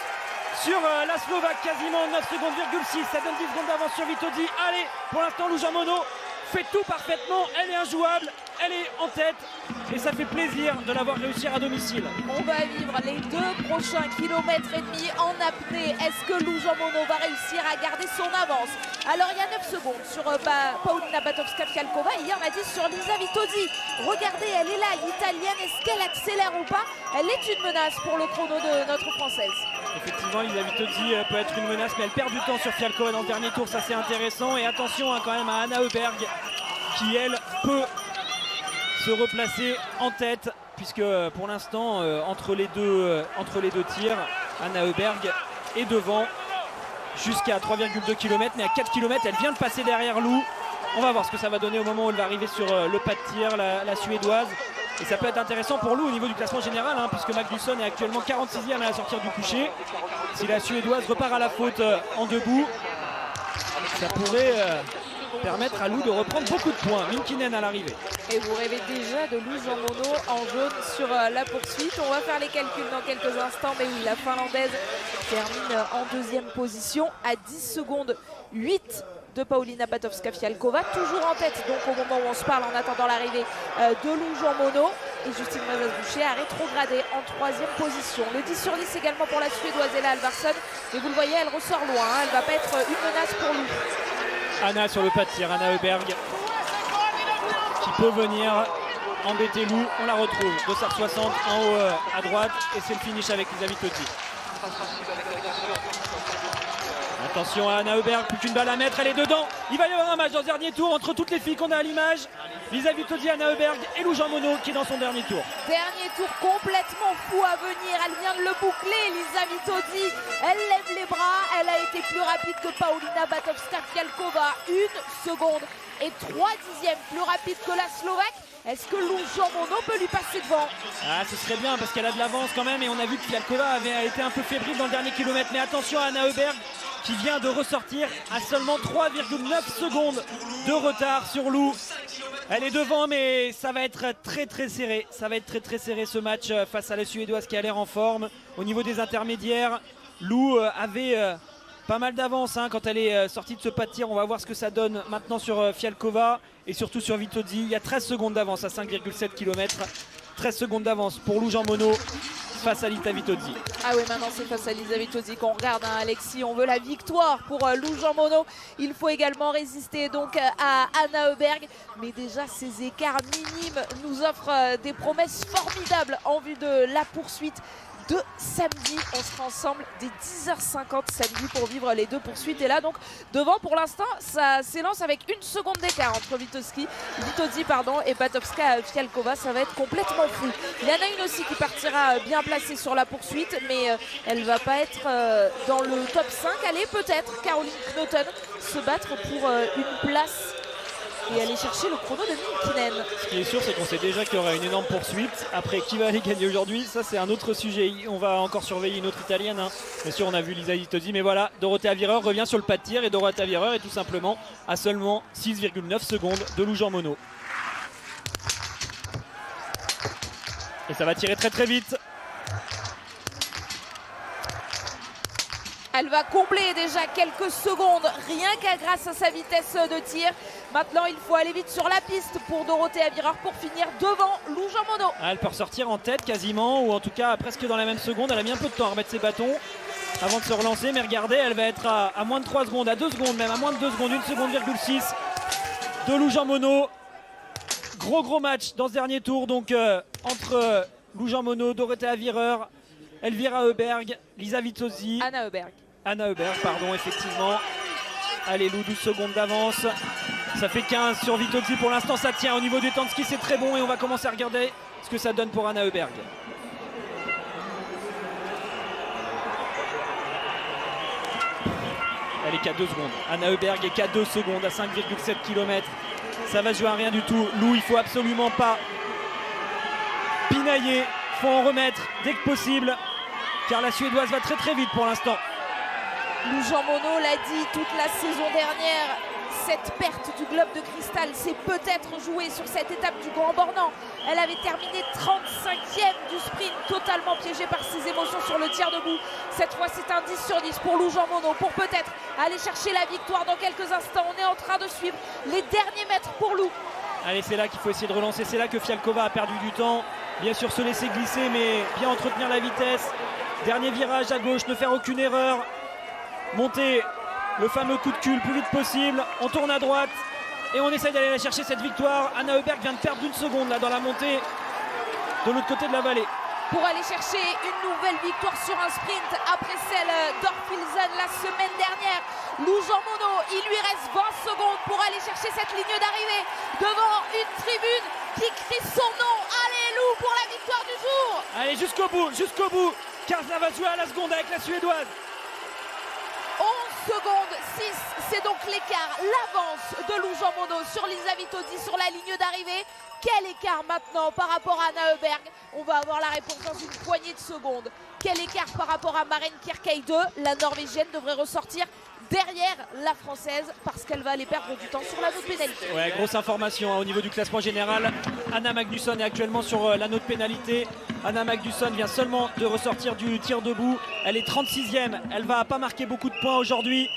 E: sur la Slovaque, quasiment 9 secondes, 6, ça donne 10 secondes d'avance sur Vitozzi. Allez, pour l'instant Lou Jean Monod fait tout parfaitement, elle est injouable, elle est en tête et ça fait plaisir de l'avoir réussi à domicile.
B: On va vivre les 2 prochains kilomètres et demi en apnée. Est-ce que Lou Jean Monod va réussir à garder son avance? Alors il y a 9 secondes sur Paulina Batovska-Fialkova et il y en a 10 sur Lisa Vitozzi. Regardez, elle est là, l'italienne, est-ce qu'elle accélère ou pas? Elle est une menace pour le chrono de notre française.
E: Effectivement, Lisa Vitozzi peut être une menace, mais elle perd du temps sur Fialkova dans le dernier tour, ça c'est intéressant. Et attention quand même à Anna Heuberg qui elle peut se replacer en tête, puisque pour l'instant entre les deux tirs, Anna Heuberg est devant jusqu'à 3,2 km, mais à 4 km elle vient de passer derrière Lou. On va voir ce que ça va donner au moment où elle va arriver sur le pas de tir, la suédoise. Et ça peut être intéressant pour Lou au niveau du classement général, puisque Magnusson est actuellement 46e à la sortie du coucher. Si la suédoise repart à la faute en debout, ça pourrait permettre à Lou de reprendre beaucoup de points. Minkinen à l'arrivée.
B: Et vous rêvez déjà de Lou Jean Monod en jaune sur la poursuite. On va faire les calculs dans quelques instants, mais oui, la Finlandaise termine en 2e position à 10 secondes 8 de Paulina Batovska-Fialkova, toujours en tête donc au moment où on se parle en attendant l'arrivée de Lou Jean Monod. Et Justine Mazas-Boucher a rétrogradé en 3e position. Le 10 sur 10 également pour la Suédoise Ella Alvarsson. Et vous le voyez, elle ressort loin, elle ne va pas être une menace pour Lou.
E: Anna sur le pas de tir, Anna Heuberg qui peut venir embêter Lou. On la retrouve, 2,60 en haut à droite et c'est le finish avec Lisa Vitozzi. Attention à Anna Heuberg, plus qu'une balle à mettre, elle est dedans. Il va y avoir un match dans ce dernier tour entre toutes les filles qu'on a à l'image. Lisa Vitozzi, Anna Heuberg et Lou Jean Monod qui est dans son dernier tour.
B: Dernier tour complètement fou à venir, elle vient de le boucler, Lisa Vitozzi. Elle lève les bras, elle a été plus rapide que Paulina Batovska-Fialkova, 1 seconde et 3 dixièmes plus rapide que la Slovaque. Est-ce que Lou Jean Monod peut lui passer devant?
E: Ah, ce serait bien parce qu'elle a de l'avance quand même et on a vu que Fialkova avait été un peu fébrile dans le dernier kilomètre. Mais attention à Anna Heuberg qui vient de ressortir à seulement 3,9 secondes de retard sur Lou. Elle est devant mais ça va être très serré. Ça va être très serré ce match face à la Suédoise qui a l'air en forme. Au niveau des intermédiaires, Lou avait pas mal d'avance quand elle est sortie de ce pas de tir. On va voir ce que ça donne maintenant sur Fialkova et surtout sur Vitozzi. Il y a 13 secondes d'avance à 5,7 km. 13 secondes d'avance pour Lou Jean Monod face à Lisa Vitozzi.
B: Ah oui, maintenant c'est face à Lisa Vitozzi qu'on regarde, Alexis. On veut la victoire pour Lou Jean Monod. Il faut également résister donc à Anna Heuberg. Mais déjà, ces écarts minimes nous offrent des promesses formidables en vue de la poursuite de samedi. On sera ensemble dès 10h50 samedi pour vivre les 2 poursuites. Et là donc devant pour l'instant ça s'élance avec 1 seconde d'écart entre Vitozzi et Batovska-Fialkova. Ça va être complètement fou. Il y en a une aussi qui partira bien placée sur la poursuite, mais elle va pas être dans le top 5. Allez, peut-être Caroline Knoten se battre pour une place et aller chercher le chrono de Minkinen.
E: Ce qui est sûr, c'est qu'on sait déjà qu'il y aura une énorme poursuite. Après, qui va aller gagner aujourd'hui, ça c'est un autre sujet. On va encore surveiller une autre italienne. Bien sûr, on a vu Lisa Vitozzi, mais voilà, Dorothea Virer revient sur le pas de tir et Dorothea Virer est tout simplement à seulement 6,9 secondes de Lou Jean Monod. Et ça va tirer très vite.
B: Elle va combler déjà quelques secondes, rien qu'à grâce à sa vitesse de tir. Maintenant, il faut aller vite sur la piste pour Dorothée Avireur pour finir devant Lou Jean Monod.
E: Elle peut ressortir en tête quasiment, ou en tout cas presque dans la même seconde. Elle a mis un peu de temps à remettre ses bâtons avant de se relancer, mais regardez, elle va être à moins de 3 secondes, à 2 secondes même, à moins de 2 secondes, 1 seconde 6 de Lou Jean Monod. Gros match dans ce dernier tour donc entre Lou Jean Monod, Dorothée Avireur, Elvira Heuberg, Lisa Vitozzi. Anna Heuberg, pardon, effectivement. Allez Lou, 12 secondes d'avance. Ça fait 15 sur Vitozzi pour l'instant, ça tient au niveau du temps de ski, c'est très bon et on va commencer à regarder ce que ça donne pour Anna Heuberg. Elle est qu'à 2 secondes. Anna Heuberg est qu'à 2 secondes à 5,7 km. Ça va jouer à rien du tout. Lou, il faut absolument pas pinailler. Il faut en remettre dès que possible. Car la Suédoise va très vite pour l'instant.
B: Lou Jean Monod l'a dit toute la saison dernière, cette perte du globe de cristal s'est peut-être jouée sur cette étape du Grand Bornand. Elle avait terminé 35e du sprint, totalement piégée par ses émotions sur le tir debout. Cette fois, c'est un 10 sur 10 pour Lou Jean Monod, pour peut-être aller chercher la victoire dans quelques instants. On est en train de suivre les derniers mètres pour Lou.
E: Allez, c'est là qu'il faut essayer de relancer. C'est là que Fialkova a perdu du temps. Bien sûr, se laisser glisser, mais bien entretenir la vitesse. Dernier virage à gauche, ne faire aucune erreur. Monter le fameux coup de cul le plus vite possible. On tourne à droite et on essaye d'aller chercher cette victoire. Anna Heuberg vient de perdre une seconde là dans la montée de l'autre côté de la vallée.
B: Pour aller chercher une nouvelle victoire sur un sprint après celle d'Orfilsen la semaine dernière. Lou Jean Monod, il lui reste 20 secondes pour aller chercher cette ligne d'arrivée devant une tribune qui crie son nom. Allez Lou pour la victoire du jour.
E: Allez jusqu'au bout, car ça va jouer à la seconde avec la Suédoise.
B: 11 secondes 6, c'est donc l'écart, l'avance de Lou Jean Monod sur Lisa Vitozzi sur la ligne d'arrivée. Quel écart maintenant par rapport à Anna Heuberg? On va avoir la réponse dans une poignée de secondes. Quel écart par rapport à Maren Kierkeide? La Norvégienne devrait ressortir derrière la Française parce qu'elle va aller perdre du temps sur l'anneau de pénalité.
E: Ouais, grosse information au niveau du classement général. Anna Magnusson est actuellement sur l'anneau de pénalité. Anna Magnusson vient seulement de ressortir du tir debout. Elle est 36e. Elle va pas marquer beaucoup de points aujourd'hui.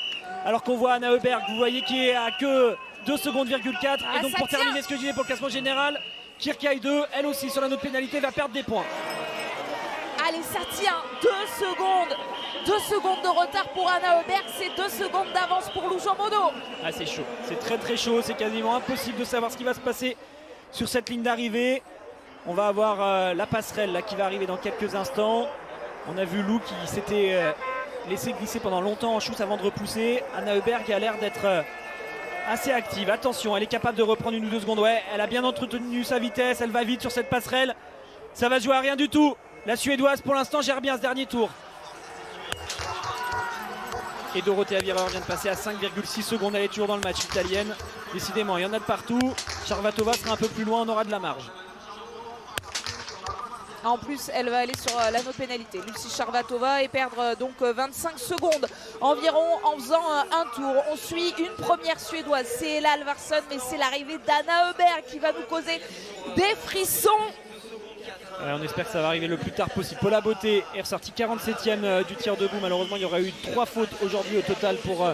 E: Alors qu'on voit Anna Heuberg, vous voyez, qui est à que 2 secondes 4. Et donc pour terminer ce que je disais pour le classement général, Kierkeide, elle aussi sur l'anneau de pénalité, va perdre des points.
B: Allez, ça tient, 2 secondes. 2 secondes de retard pour Anna Heuberg, c'est 2 secondes d'avance pour Lou Jean Monod.
E: Ah, c'est chaud, c'est très chaud, c'est quasiment impossible de savoir ce qui va se passer sur cette ligne d'arrivée. On va avoir la passerelle là, qui va arriver dans quelques instants. On a vu Lou qui s'était laissé glisser pendant longtemps en chousse avant de repousser. Anna Heuberg a l'air d'être assez active. Attention, elle est capable de reprendre 1 ou 2 secondes. Ouais, elle a bien entretenu sa vitesse, elle va vite sur cette passerelle. Ça va jouer à rien du tout. La Suédoise pour l'instant gère bien ce dernier tour. Et Dorothée Avireur vient de passer à 5,6 secondes. Elle est toujours dans le match, italienne. Décidément, il y en a de partout. Charvatova sera un peu plus loin, on aura de la marge.
B: En plus, elle va aller sur l'anneau de pénalité, Lucie Charvatova, et perdre donc 25 secondes environ en faisant un tour. On suit une première Suédoise, c'est Ella Alvarsson, mais c'est l'arrivée d'Anna Heuberg qui va nous causer des frissons.
E: Ouais, on espère que ça va arriver le plus tard possible. Paula Beauté est ressortie 47e du tir debout. Malheureusement, il y aurait eu 3 fautes aujourd'hui au total pour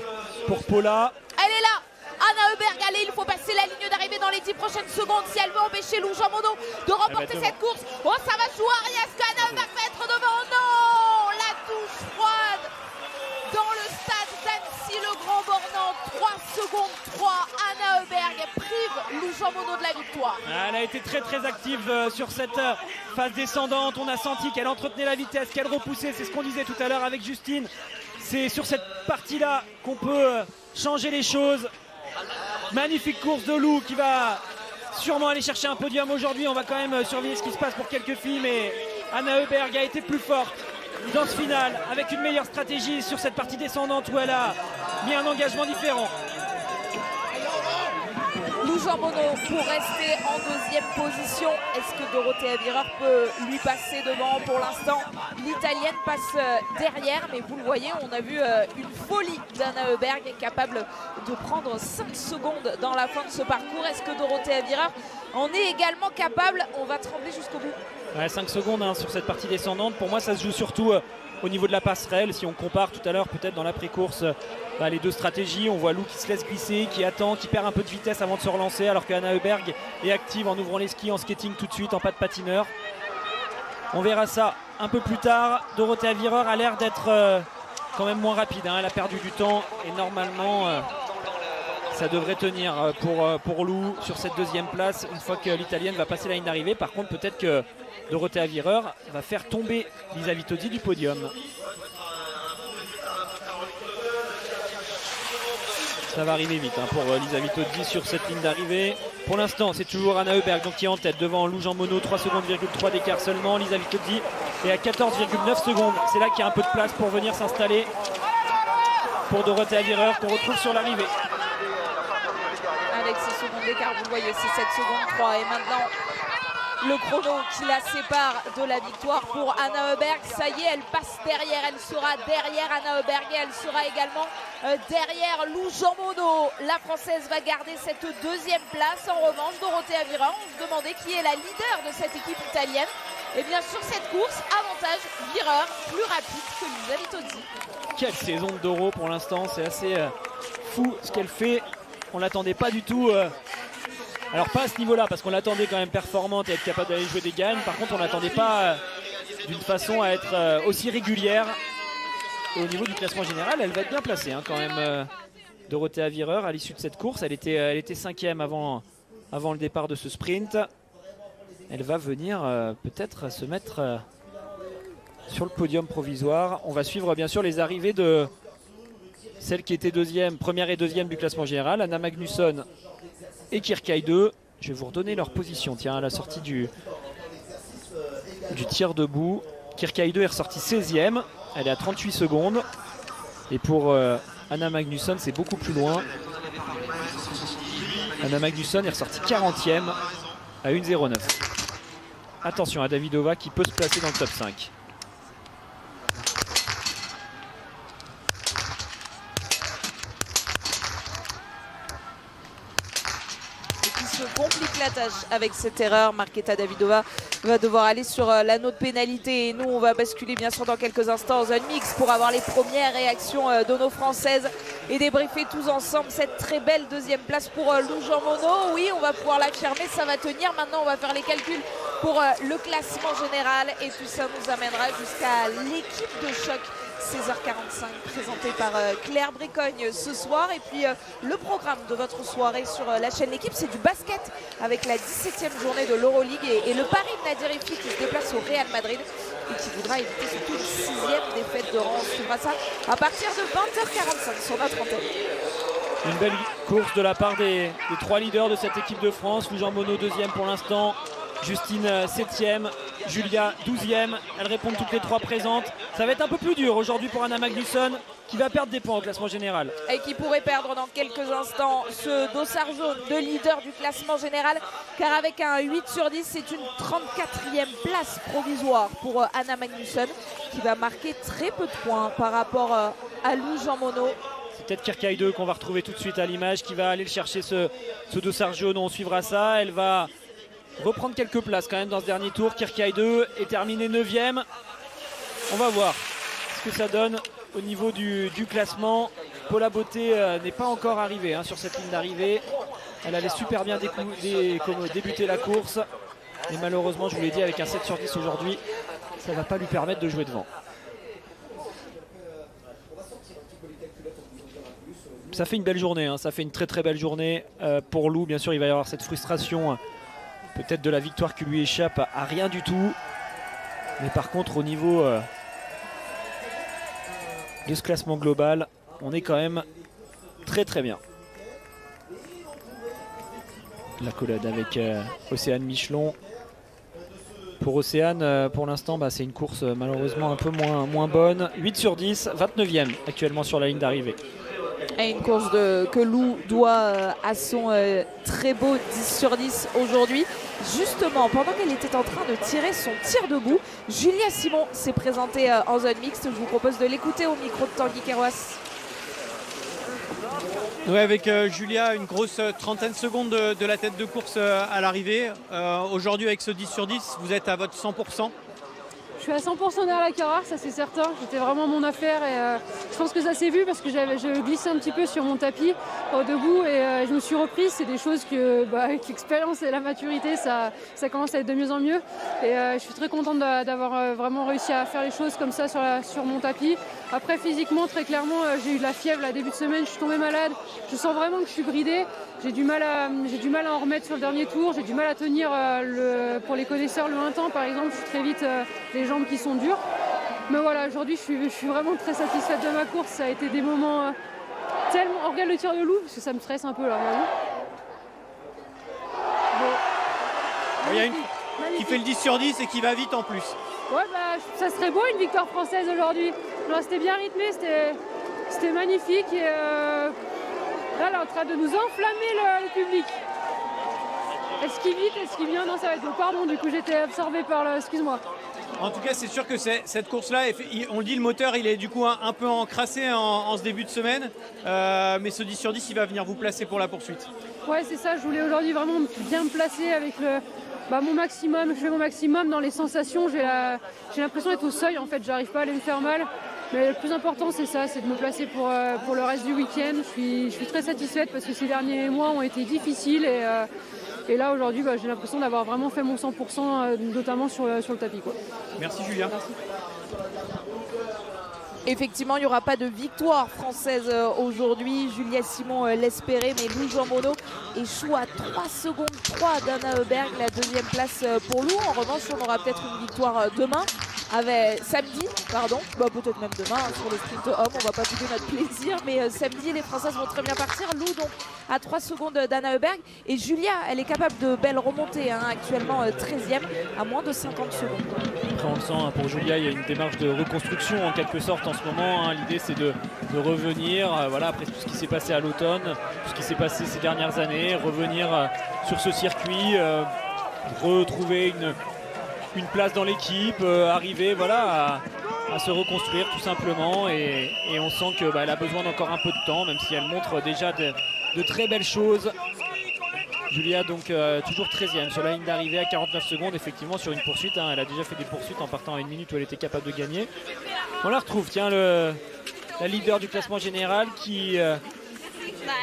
E: Paula.
B: Elle est là, Anna Heuberg, allez, il faut passer la ligne d'arrivée dans les 10 prochaines secondes si elle veut empêcher Lou Jean Monod de remporter cette course. Oh, ça va jouer à rien, est-ce qu'Anna Heuberg va être devant? Non, la douche froide dans le stade d'Annecy, le Grand Bornand. 3 secondes 3, Anna Heuberg prive Lou Jean Monod de la victoire.
E: Elle a été très active sur cette phase descendante. On a senti qu'elle entretenait la vitesse, qu'elle repoussait. C'est ce qu'on disait tout à l'heure avec Justine. C'est sur cette partie-là qu'on peut changer les choses. Magnifique course de Lou qui va sûrement aller chercher un podium aujourd'hui. On va quand même surveiller ce qui se passe pour quelques filles, mais Anna Heuberg a été plus forte dans ce final avec une meilleure stratégie sur cette partie descendante où elle a mis un engagement différent.
B: Lou Jean Monod pour rester en 2e position. Est-ce que Dorothée Avireur peut lui passer devant? Pour l'instant, l'Italienne passe derrière, mais vous le voyez, on a vu une folie d'Anna Heuberg capable de prendre 5 secondes dans la fin de ce parcours. Est-ce que Dorothée Avireur en est également capable? On va trembler jusqu'au bout.
E: Ouais, 5 secondes sur cette partie descendante. Pour moi, ça se joue surtout au niveau de la passerelle. Si on compare tout à l'heure peut-être dans l'après-course les deux stratégies, on voit Lou qui se laisse glisser, qui attend, qui perd un peu de vitesse avant de se relancer, alors qu'Anna Heuberg est active en ouvrant les skis, en skating tout de suite, en pas de patineur. On verra ça un peu plus tard. Dorothea Virer a l'air d'être quand même moins rapide, hein. Elle a perdu du temps et normalement ça devrait tenir pour Lou sur cette deuxième place une fois que l'Italienne va passer la ligne d'arrivée. Par contre, peut-être que Dorothea Virer va faire tomber Lisa Vitozzi du podium. Ça va arriver vite pour Lisa Vitozzi sur cette ligne d'arrivée. Pour l'instant, c'est toujours Anna Heuberg donc, qui est en tête devant Lou Jean Monod, 3 secondes, 3 d'écart seulement. Lisa Vitozzi est à 14,9 secondes. C'est là qu'il y a un peu de place pour venir s'installer pour Dorothea Virer qu'on retrouve sur l'arrivée.
B: Avec 6 secondes d'écart, vous le voyez, c'est 7 secondes 3. Et maintenant, le chrono qui la sépare de la victoire pour Anna Heuberg. Ça y est, elle passe derrière. Elle sera derrière Anna Heuberg et elle sera également derrière Lou Jean Monod. La Française va garder cette deuxième place. En revanche, Dorothea Virer, on se demandait qui est la leader de cette équipe italienne. Et bien sur cette course, avantage Virer, plus rapide que Lisa Vitozzi.
E: Quelle saison de Doro pour l'instant, c'est assez fou ce qu'elle fait. On l'attendait pas du tout, alors pas à ce niveau là parce qu'on l'attendait quand même performante et être capable d'aller jouer des gagnes. Par contre on l'attendait pas d'une façon à être aussi régulière. Et au niveau du classement général elle va être bien placée quand même. Dorothea Virer à l'issue de cette course, elle était 5e avant le départ de ce sprint. Elle va venir peut-être se mettre sur le podium provisoire. On va suivre bien sûr les arrivées de celle qui était première et deuxième du classement général, Anna Magnusson et Kirkay 2. Je vais vous redonner leur position, tiens, à la sortie du tir debout. Kirkay 2 est ressortie 16e, elle est à 38 secondes. Et pour Anna Magnusson, c'est beaucoup plus loin. Anna Magnusson est ressortie 40e à 1,09. Attention à Davidova qui peut se placer dans le top 5.
B: Complique la tâche avec cette erreur. Marketa Davidova va devoir aller sur l'anneau de pénalité et nous on va basculer bien sûr dans quelques instants en zone mix pour avoir les premières réactions de nos Françaises et débriefer tous ensemble cette très belle deuxième place pour Lou Jean Monod. Oui, on va pouvoir l'affirmer, ça va tenir. Maintenant on va faire les calculs pour le classement général et tout ça nous amènera jusqu'à l'équipe de choc 16h45 présenté par Claire Bricogne ce soir. Et puis le programme de votre soirée sur la chaîne L'équipe, c'est du basket avec la 17e journée de l'Euroleague et le Paris de Nadir Hifki qui se déplace au Real Madrid et qui voudra éviter surtout une 6e défaite de rang. On suivra ça à partir de 20h45 sur notre antenne.
E: Une belle course de la part des 3 leaders de cette équipe de France. Lou Jean Monod 2e pour l'instant, Justine 7e, Julia 12e. Elles répondent toutes les 3 présentes. Ça va être un peu plus dur aujourd'hui pour Anna Magnusson qui va perdre des points au classement général.
B: Et qui pourrait perdre dans quelques instants ce dossard jaune de leader du classement général. Car avec un 8 sur 10, c'est une 34e place provisoire pour Anna Magnusson qui va marquer très peu de points par rapport à Lou Jean Monod.
E: C'est peut-être Kirkay 2 qu'on va retrouver tout de suite à l'image qui va aller le chercher ce dossard jaune. On suivra ça. Elle va reprendre quelques places quand même dans ce dernier tour. Kirkay 2 est terminé 9e. On va voir ce que ça donne au niveau du classement. Paula Beauté n'est pas encore arrivée sur cette ligne d'arrivée. Elle allait super bien débuter la course. Et malheureusement, je vous l'ai dit, avec un 7 sur 10 aujourd'hui, ça ne va pas lui permettre de jouer devant. Ça fait une belle journée, ça fait une très très belle journée pour Lou. Bien sûr, il va y avoir cette frustration peut-être de la victoire qui lui échappe à rien du tout. Mais par contre, au niveau de ce classement global, on est quand même très très bien. L'accolade avec Océane Michelon. Pour Océane, pour l'instant, c'est une course malheureusement un peu moins bonne. 8 sur 10, 29e actuellement sur la ligne d'arrivée.
B: Et une course que Lou doit à son très beau 10 sur 10 aujourd'hui. Justement, pendant qu'elle était en train de tirer son tir debout, Julia Simon s'est présentée en zone mixte. Je vous propose de l'écouter au micro de Tanguy Kerouas.
C: Oui, avec Julia, une grosse trentaine de secondes de la tête de course à l'arrivée. Aujourd'hui, avec ce 10 sur 10, vous êtes à votre 100%.
H: suis à 100% derrière la Carrare, ça c'est certain. C'était vraiment mon affaire et je pense que ça s'est vu parce que je glissais un petit peu sur mon tapis debout et je me suis reprise. C'est des choses que, avec l'expérience et la maturité, ça commence à être de mieux en mieux. Et je suis très contente d'avoir vraiment réussi à faire les choses comme ça sur mon tapis. Après, physiquement, très clairement, j'ai eu de la fièvre là, début de semaine, je suis tombée malade. Je sens vraiment que je suis bridée. J'ai du mal à en remettre sur le dernier tour. J'ai du mal à tenir, pour les connaisseurs, le 1 temps par exemple. Je suis très vite les jambes qui sont dures. Mais voilà, aujourd'hui, je suis vraiment très satisfaite de ma course. Ça a été des moments tellement... On regarde le tir de loup, parce que ça me stresse un peu là, vraiment. Bon.
C: Il y a une qui fait le 10 sur 10 et qui va vite en plus.
H: Ouais, ça serait beau une victoire française aujourd'hui. C'était bien rythmé, c'était magnifique. Et là, elle est en train de nous enflammer le public. Est-ce qu'il vite, est-ce qu'il vient? Non, ça va être bon. Pardon, du coup, j'étais absorbée par le... Excuse-moi.
C: En tout cas, c'est sûr que cette course-là, on le dit, le moteur, il est du coup un peu encrassé en ce début de semaine. Mais ce 10 sur 10, il va venir vous placer pour la poursuite.
H: Ouais, c'est ça. Je voulais aujourd'hui vraiment bien me placer avec mon maximum. Je fais mon maximum dans les sensations. J'ai l'impression d'être au seuil, en fait. J'arrive pas à aller me faire mal. Mais le plus important, c'est ça, c'est de me placer pour le reste du week-end. Je suis très satisfaite parce que ces derniers mois ont été difficiles. Et là, aujourd'hui, j'ai l'impression d'avoir vraiment fait mon 100%, notamment sur le tapis, quoi.
C: Merci, Julia.
H: Merci.
B: Effectivement, il n'y aura pas de victoire française aujourd'hui. Julia Simon l'espérait, mais Lou Jean Monod échoue à 3 secondes 3 d'Anna Heuberg, la deuxième place pour Lou. En revanche, on aura peut-être une victoire demain. Samedi, peut-être même demain sur le sprint homme, on va pas bouder notre plaisir, mais samedi les Françaises vont très bien partir. Lou donc à 3 secondes d'Anna Heuberg et Julia, elle est capable de belles remontées, actuellement 13e à moins de 50 secondes.
E: Après on le sent, pour Julia il y a une démarche de reconstruction en quelque sorte en ce moment, l'idée c'est de revenir après tout ce qui s'est passé à l'automne, tout ce qui s'est passé ces dernières années, revenir sur ce circuit, retrouver une place dans l'équipe, arriver à se reconstruire tout simplement et on sent qu'elle a besoin d'encore un peu de temps, même si elle montre déjà de très belles choses. Julia donc toujours 13e sur la ligne d'arrivée à 49 secondes, effectivement sur une poursuite, elle a déjà fait des poursuites en partant à 1 minute où elle était capable de gagner. On la retrouve, la leader du classement général qui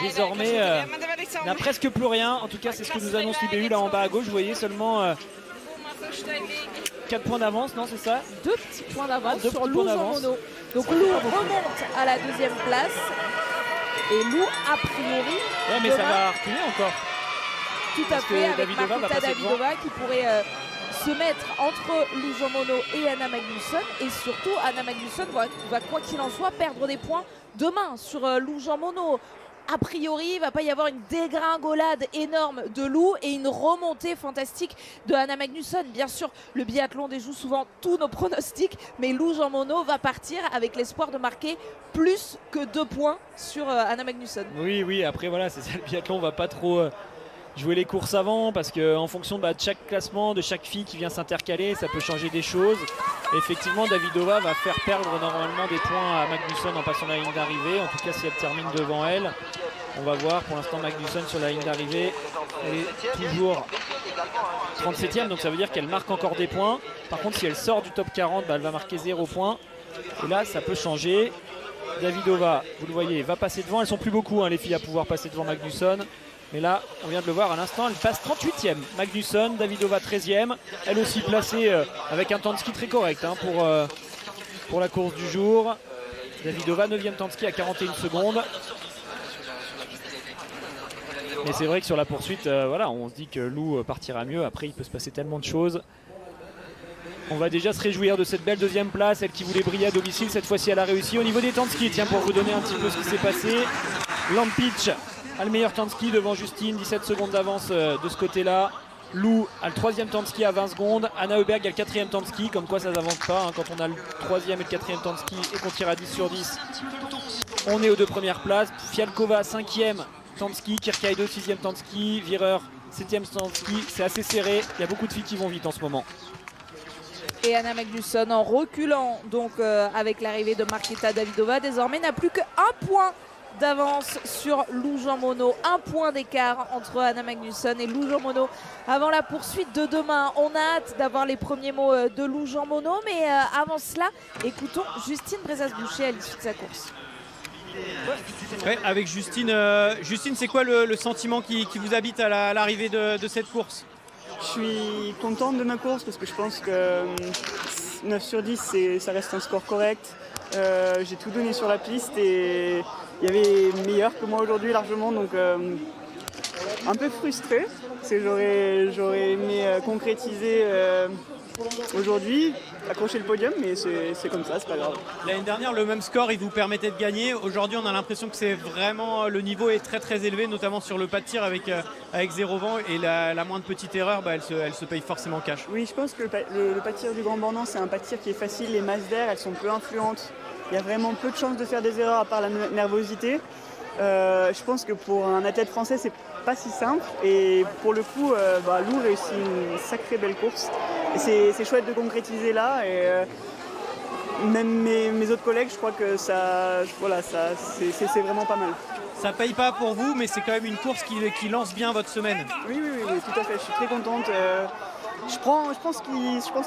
E: désormais n'a presque plus rien, en tout cas c'est ce que nous annonce l'IBU là en bas à gauche, vous voyez seulement 4 points d'avance, non c'est ça?
B: 2 petits points d'avance sur Lou Jean Monod. Donc Lou remonte à la deuxième place et Lou a priori...
E: Ouais mais ça va reculer encore.
B: Tout à fait, avec Marketa Davidova qui pourrait se mettre entre Lou Jean Monod et Anna Magnusson. Et surtout Anna Magnusson va quoi qu'il en soit perdre des points demain sur Lou Jean Monod. A priori, il ne va pas y avoir une dégringolade énorme de Lou et une remontée fantastique de Anna Magnusson. Bien sûr, le biathlon déjoue souvent tous nos pronostics, mais Lou Jean Monod va partir avec l'espoir de marquer plus que 2 points sur Anna Magnusson.
E: Oui, après voilà, c'est ça le biathlon, on va pas trop jouer les courses avant parce qu'en fonction de chaque classement, de chaque fille qui vient s'intercaler, ça peut changer des choses. Et effectivement, Davidova va faire perdre normalement des points à Magnusson en passant la ligne d'arrivée. En tout cas, si elle termine devant elle, on va voir. Pour l'instant, Magnusson sur la ligne d'arrivée, elle est toujours 37e, donc ça veut dire qu'elle marque encore des points. Par contre, si elle sort du top 40, elle va marquer 0 points. Et là, ça peut changer. Davidova, vous le voyez, va passer devant. Elles sont plus beaucoup, les filles, à pouvoir passer devant Magnusson. Mais là, on vient de le voir à l'instant, elle passe 38e. Magnusson, Davidova 13e. Elle aussi placée avec un temps de ski très correct pour la course du jour. Davidova 9e temps de ski à 41 secondes. Mais c'est vrai que sur la poursuite, on se dit que Lou partira mieux. Après, il peut se passer tellement de choses. On va déjà se réjouir de cette belle deuxième place. Elle qui voulait briller à domicile, cette fois-ci elle a réussi. Au niveau des temps de ski, tiens, pour vous donner un petit peu ce qui s'est passé. Lampitch a le meilleur temps de ski devant Justine, 17 secondes d'avance de ce côté-là. Lou a le 3e temps de ski à 20 secondes. Anna Heuberg a le 4e temps de ski, comme quoi ça n'avance pas. Quand on a le 3e et le 4e temps de ski et qu'on tire à 10 sur 10, on est aux 2 premières places. Fialkova 5e temps de ski, Kirkaido 6e temps de ski, Vireur 7e temps de ski. C'est assez serré, il y a beaucoup de filles qui vont vite en ce moment.
B: Et Anna Magnusson, en reculant donc avec l'arrivée de Marketa Davidova, désormais n'a plus qu'1 point d'avance sur Lou Jean Monod. 1 point d'écart entre Anna Magnusson et Lou Jean Monod. Avant la poursuite de demain, on a hâte d'avoir les premiers mots de Lou Jean Monod, mais avant cela, écoutons Justine Brezas-Boucher à l'issue de sa course.
C: Ouais, avec Justine. Justine, c'est quoi le sentiment qui vous habite à l'arrivée de cette course?
I: Je suis contente de ma course parce que je pense que 9 sur 10, ça reste un score correct. J'ai tout donné sur la piste et il y avait meilleur que moi aujourd'hui largement, donc un peu frustré. J'aurais aimé concrétiser aujourd'hui, accrocher le podium, mais c'est comme ça, c'est pas grave.
C: L'année dernière, le même score, il vous permettait de gagner. Aujourd'hui, on a l'impression que c'est vraiment, le niveau est très très élevé, notamment sur le pas de tir avec 0 vent, et la moindre petite erreur, elle se paye forcément cash.
I: Oui, je pense que le pas de tir du Grand Bornand, c'est un pas de tir qui est facile. Les masses d'air, elles sont peu influentes. Il y a vraiment peu de chances de faire des erreurs à part la nervosité. Je pense que pour un athlète français, c'est pas si simple, et pour le coup, Lou réussit une sacrée belle course. Et c'est chouette de concrétiser là, et même mes autres collègues, je crois que c'est vraiment pas mal.
C: Ça paye pas pour vous, mais c'est quand même une course qui lance bien votre semaine.
I: Oui, tout à fait. Je suis très contente. Je pense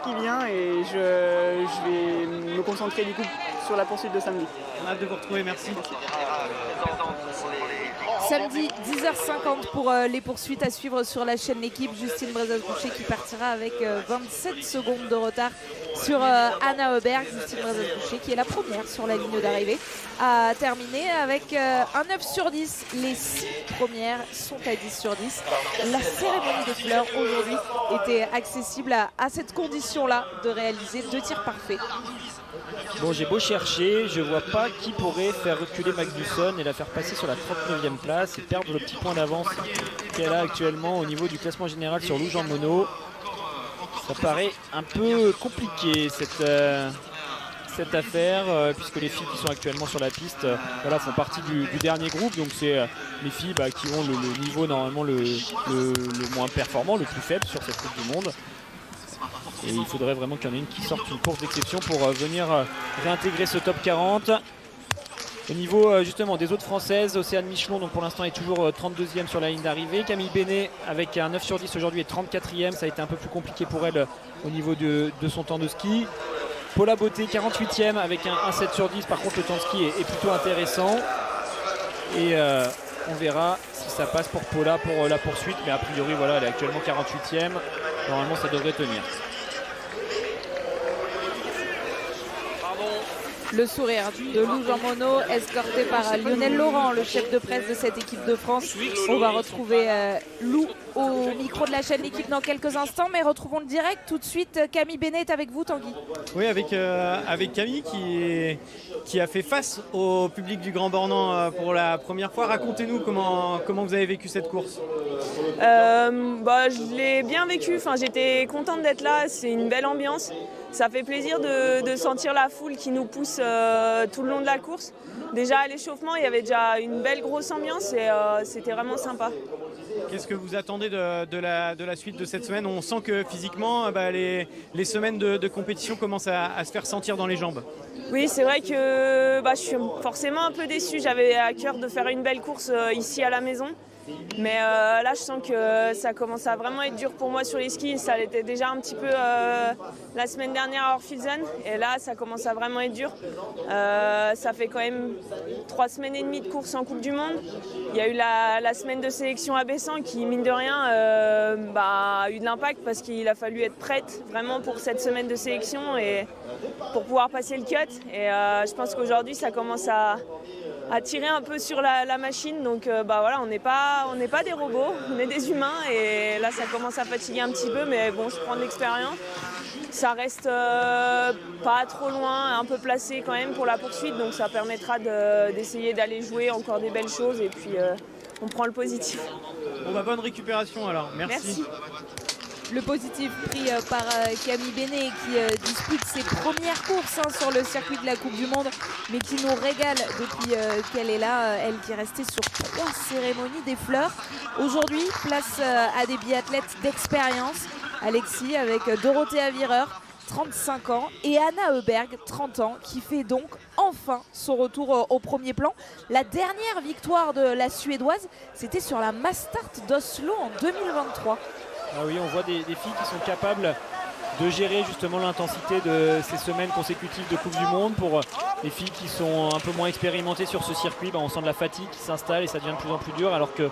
I: qu'il vient, et je vais me concentrer du coup sur la poursuite de samedi.
C: On a hâte de vous retrouver, merci.
B: Samedi 10h50 pour les poursuites à suivre sur la chaîne L'équipe. Justine Brezas-Boucher qui partira avec 27 secondes de retard sur Anna Heuberg. Justine Brezas-Boucher qui est la première sur la ligne d'arrivée à terminer avec un 9 sur 10. Les 6 premières sont à 10 sur 10. La cérémonie des fleurs aujourd'hui était accessible à cette condition-là de réaliser 2 tirs parfaits.
E: Bon, j'ai beau chercher, je vois pas qui pourrait faire reculer Magnusson et la faire passer sur la 39e place et perdre le petit point d'avance qu'elle a actuellement au niveau du classement général sur Lou Jean Monod. Ça paraît un peu compliqué cette affaire, puisque les filles qui sont actuellement sur la piste font partie du dernier groupe, donc c'est les filles qui ont le niveau normalement le moins performant, le plus faible sur cette Coupe du Monde. Et il faudrait vraiment qu'il y en ait une qui sorte une course d'exception pour venir réintégrer ce top 40. Au niveau justement des autres françaises, Océane Michelon donc pour l'instant est toujours 32e sur la ligne d'arrivée. Camille Benet avec un 9 sur 10 aujourd'hui est 34e. Ça a été un peu plus compliqué pour elle au niveau de son temps de ski. Paula Beauté 48e avec un 7 sur 10. Par contre le temps de ski est plutôt intéressant. Et on verra si ça passe pour Paula pour la poursuite. Mais a priori voilà, elle est actuellement 48e. Normalement ça devrait tenir.
B: Le sourire de Lou Jean Monod, escorté par Lionel Laurent, le chef de presse de cette équipe de France. On va retrouver Lou au micro de la chaîne L'équipe dans quelques instants, mais retrouvons le direct tout de suite. Camille Benet est avec vous, Tanguy.
C: Oui, avec Camille qui a fait face au public du Grand Bornand pour la première fois. Racontez-nous comment vous avez vécu cette course.
J: Je l'ai bien vécu, j'étais contente d'être là, c'est une belle ambiance. Ça fait plaisir de sentir la foule qui nous pousse tout le long de la course. Déjà à l'échauffement, il y avait déjà une belle grosse ambiance et c'était vraiment sympa.
C: Qu'est-ce que vous attendez de la suite de cette semaine? On sent que physiquement, les semaines de compétition commencent à se faire sentir dans les jambes.
J: Oui, c'est vrai que je suis forcément un peu déçue. J'avais à cœur de faire une belle course ici à la maison. Mais là, je sens que ça commence à vraiment être dur pour moi sur les skis. Ça l'était déjà un petit peu la semaine dernière à Orphizen. Et là, ça commence à vraiment être dur. Ça fait quand même 3 semaines et demie de course en Coupe du Monde. Il y a eu la semaine de sélection à Bessan qui, mine de rien, a eu de l'impact parce qu'il a fallu être prête vraiment pour cette semaine de sélection et pour pouvoir passer le cut. Et je pense qu'aujourd'hui, ça commence à tirer un peu sur la machine, donc on n'est pas des robots, on est des humains et là ça commence à fatiguer un petit peu, mais bon, je prends de l'expérience. Ça reste pas trop loin, un peu placé quand même pour la poursuite, donc ça permettra d'essayer d'aller jouer encore des belles choses et puis on prend le positif.
C: Bonne récupération alors, merci.
B: Le positif pris par Camille Benet qui dispute ses premières courses sur le circuit de la Coupe du Monde, mais qui nous régale depuis qu'elle est là, elle qui est restée sur 3 cérémonies des fleurs. Aujourd'hui, place à des biathlètes d'expérience. Alexis avec Dorothée Avireur 35 ans, et Anna Heuberg, 30 ans, qui fait donc enfin son retour au premier plan. La dernière victoire de la Suédoise, c'était sur la Mastart d'Oslo en 2023.
E: Ah oui, on voit des filles qui sont capables de gérer justement l'intensité de ces semaines consécutives de Coupe du Monde. Pour les filles qui sont un peu moins expérimentées sur ce circuit, on sent de la fatigue qui s'installe et ça devient de plus en plus dur, alors que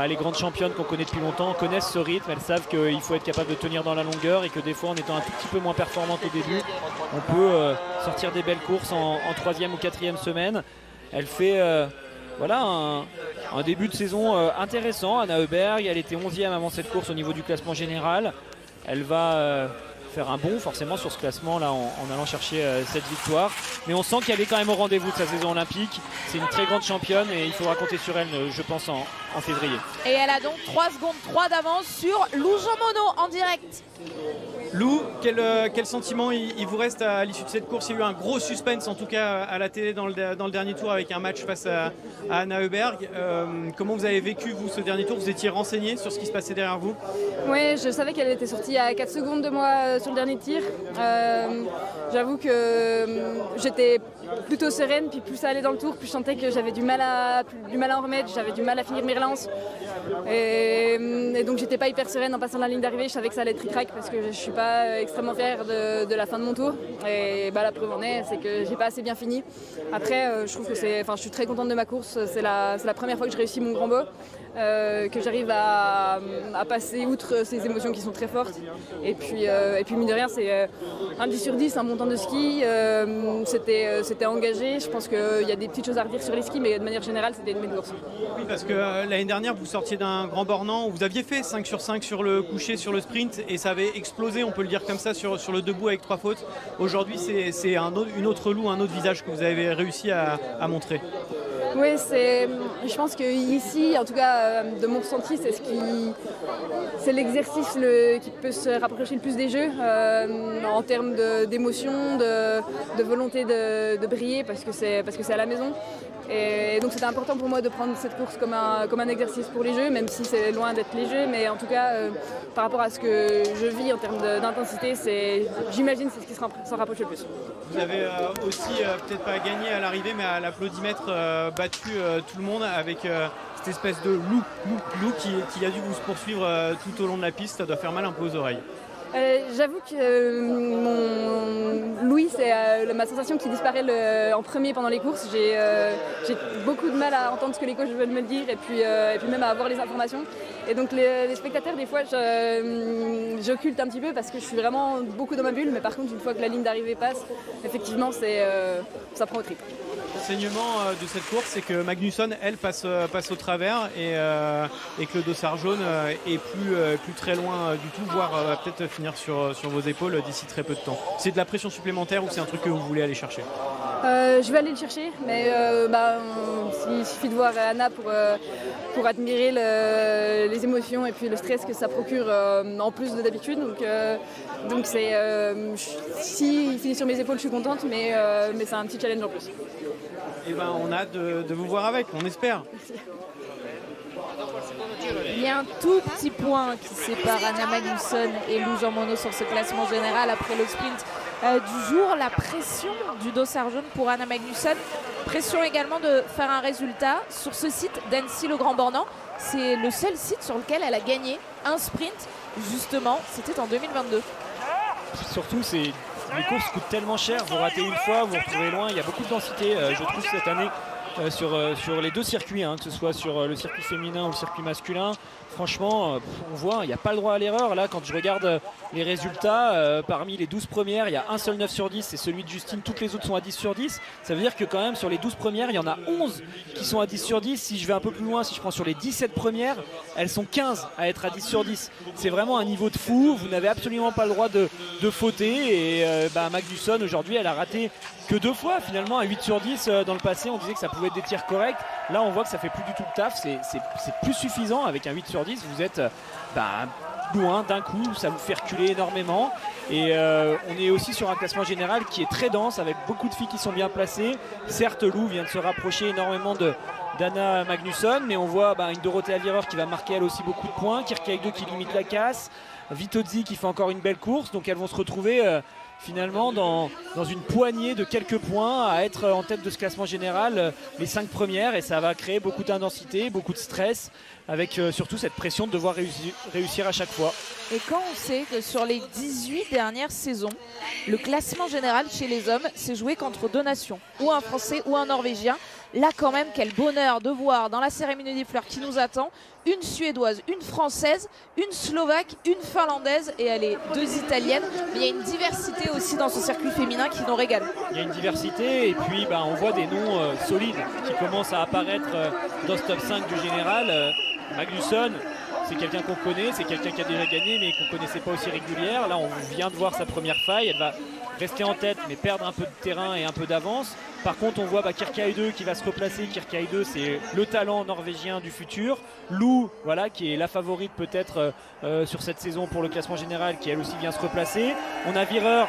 E: les grandes championnes qu'on connaît depuis longtemps connaissent ce rythme. Elles savent qu'il faut être capable de tenir dans la longueur et que des fois, en étant un tout petit peu moins performante au début, on peut sortir des belles courses en 3e ou 4e semaine. Elle fait un début de saison intéressant. Anna Heuberg, elle était 11e avant cette course au niveau du classement général. Elle va faire un bond forcément sur ce classement là en allant chercher cette victoire, mais on sent qu'elle est quand même au rendez-vous de sa saison olympique. C'est une très grande championne et il faudra compter sur elle, je pense, en février.
B: Et elle a donc 3 secondes 3 d'avance sur Lou Jean Monod en direct.
C: Lou, quel sentiment il vous reste à l'issue de cette course? Il y a eu un gros suspense en tout cas à la télé dans le dernier tour avec un match face à Anna Heuberg. Comment vous avez vécu vous ce dernier tour? Vous étiez renseigné sur ce qui se passait derrière vous?
H: Oui, je savais qu'elle était sortie à 4 secondes de moi sur le dernier tir. J'avoue que j'étais plutôt sereine, puis plus ça allait dans le tour, plus je sentais que j'avais du mal à en remettre, j'avais du mal à finir mes relances. Et donc j'étais pas hyper sereine en passant la ligne d'arrivée. Je savais que ça allait être ric-rac parce que je suis pas extrêmement fière de la fin de mon tour. Et la preuve en est, c'est que j'ai pas assez bien fini. Après, je trouve que je suis très contente de ma course. C'est la première fois que je réussis mon grand beau. Que j'arrive à passer outre ces émotions qui sont très fortes. Et puis mine de rien, c'est un 10 sur 10, un montant de ski. C'était engagé. Je pense qu'il y a des petites choses à redire sur les skis, mais de manière générale, c'était une belle course.
C: Oui, parce que l'année dernière, vous sortiez d'un grand bornand où vous aviez fait 5 sur 5 sur le coucher, sur le sprint, et ça avait explosé, on peut le dire comme ça, sur le debout avec 3 fautes. Aujourd'hui, c'est une autre Lou, un autre visage que vous avez réussi à montrer.
H: Oui, je pense qu'ici, en tout cas de mon ressenti, c'est l'exercice qui peut se rapprocher le plus des jeux en termes d'émotion, de volonté de briller parce que c'est à la maison. Et donc c'était important pour moi de prendre cette course comme un exercice pour les Jeux, même si c'est loin d'être les Jeux, mais en tout cas par rapport à ce que je vis en termes d'intensité, j'imagine c'est ce qui s'en rapproche le plus.
C: Vous avez aussi peut-être pas gagné à l'arrivée, mais à l'applaudimètre battu tout le monde avec cette espèce de loup qui a dû vous poursuivre tout au long de la piste. Ça doit faire mal un peu aux oreilles.
H: J'avoue que mon Louis, c'est ma sensation qui disparaît en premier pendant les courses. J'ai beaucoup de mal à entendre ce que les coachs veulent me dire et puis même à avoir les informations. Et donc les spectateurs, des fois, j'occulte un petit peu parce que je suis vraiment beaucoup dans ma bulle. Mais par contre, une fois que la ligne d'arrivée passe, effectivement, ça prend au trip.
C: L'enseignement de cette course, c'est que Magnusson, elle, passe au travers et que le dossard jaune est plus très loin du tout, voire peut-être finir sur vos épaules d'ici très peu de temps. C'est de la pression supplémentaire ou c'est un truc que vous voulez aller chercher?
H: Je vais aller le chercher, mais il suffit de voir Anna pour admirer les émotions et puis le stress que ça procure en plus de d'habitude. Donc s'il finit sur mes épaules, je suis contente, mais c'est un petit challenge en plus.
C: Et on a hâte de vous voir avec, on espère.
B: Il y a un tout petit point qui sépare Anna Magnusson et Lou Jean Monod sur ce classement général après le sprint du jour. La pression du dossard jaune pour Anna Magnusson. Pression également de faire un résultat sur ce site d'Annecy-le-Grand-Bornand. C'est le seul site sur lequel elle a gagné un sprint. Justement, c'était en 2022.
E: Surtout, les courses coûtent tellement cher. Vous ratez une fois, vous vous retrouvez loin. Il y a beaucoup de densité, je trouve, cette année. Sur les deux circuits, que ce soit sur le circuit féminin ou le circuit masculin. Franchement, on voit, il n'y a pas le droit à l'erreur. Là, quand je regarde les résultats, parmi les 12 premières, il y a un seul 9 sur 10, c'est celui de Justine. Toutes les autres sont à 10 sur 10. Ça veut dire que quand même, sur les 12 premières, il y en a 11 qui sont à 10 sur 10. Si je vais un peu plus loin, si je prends sur les 17 premières, elles sont 15 à être à 10 sur 10. C'est vraiment un niveau de fou. Vous n'avez absolument pas le droit de fauter. Et Magnusson, aujourd'hui, elle a raté que 2 fois finalement à 8 sur 10. Dans le passé, on disait que ça pouvait être des tirs corrects. Là, on voit que ça fait plus du tout le taf. C'est plus suffisant. Avec un 8 sur 10, vous êtes loin d'un coup. Ça vous fait reculer énormément. Et on est aussi sur un classement général qui est très dense avec beaucoup de filles qui sont bien placées. Certes, Lou vient de se rapprocher énormément d'Anna Magnusson, mais on voit une Dorothée Alvireur qui va marquer elle aussi beaucoup de points. Kierkegaard qui limite la casse. Vitozzi qui fait encore une belle course. Donc elles vont se retrouver finalement dans une poignée de quelques points à être en tête de ce classement général, les 5 premières, et ça va créer beaucoup d'intensité, beaucoup de stress, avec surtout cette pression de devoir réussir à chaque fois.
B: Et quand on sait que sur les 18 dernières saisons, le classement général chez les hommes s'est joué qu'entre 2 nations, ou un Français ou un Norvégien, là quand même quel bonheur de voir dans la cérémonie des fleurs qui nous attend une Suédoise, une Française, une Slovaque, une Finlandaise et allez, 2 Italiennes. Mais il y a une diversité aussi dans ce circuit féminin qui nous régale.
E: Il y a une diversité et puis on voit des noms solides qui commencent à apparaître dans ce top 5 du général. Magnusson, c'est quelqu'un qu'on connaît, c'est quelqu'un qui a déjà gagné mais qu'on ne connaissait pas aussi régulière. Là on vient de voir sa première faille, elle va rester en tête mais perdre un peu de terrain et un peu d'avance. Par contre on voit Kirkeide qui va se replacer. Kirkeide c'est le talent norvégien du futur. Lou voilà, qui est la favorite peut-être sur cette saison pour le classement général, qui elle aussi vient se replacer. On a Vireur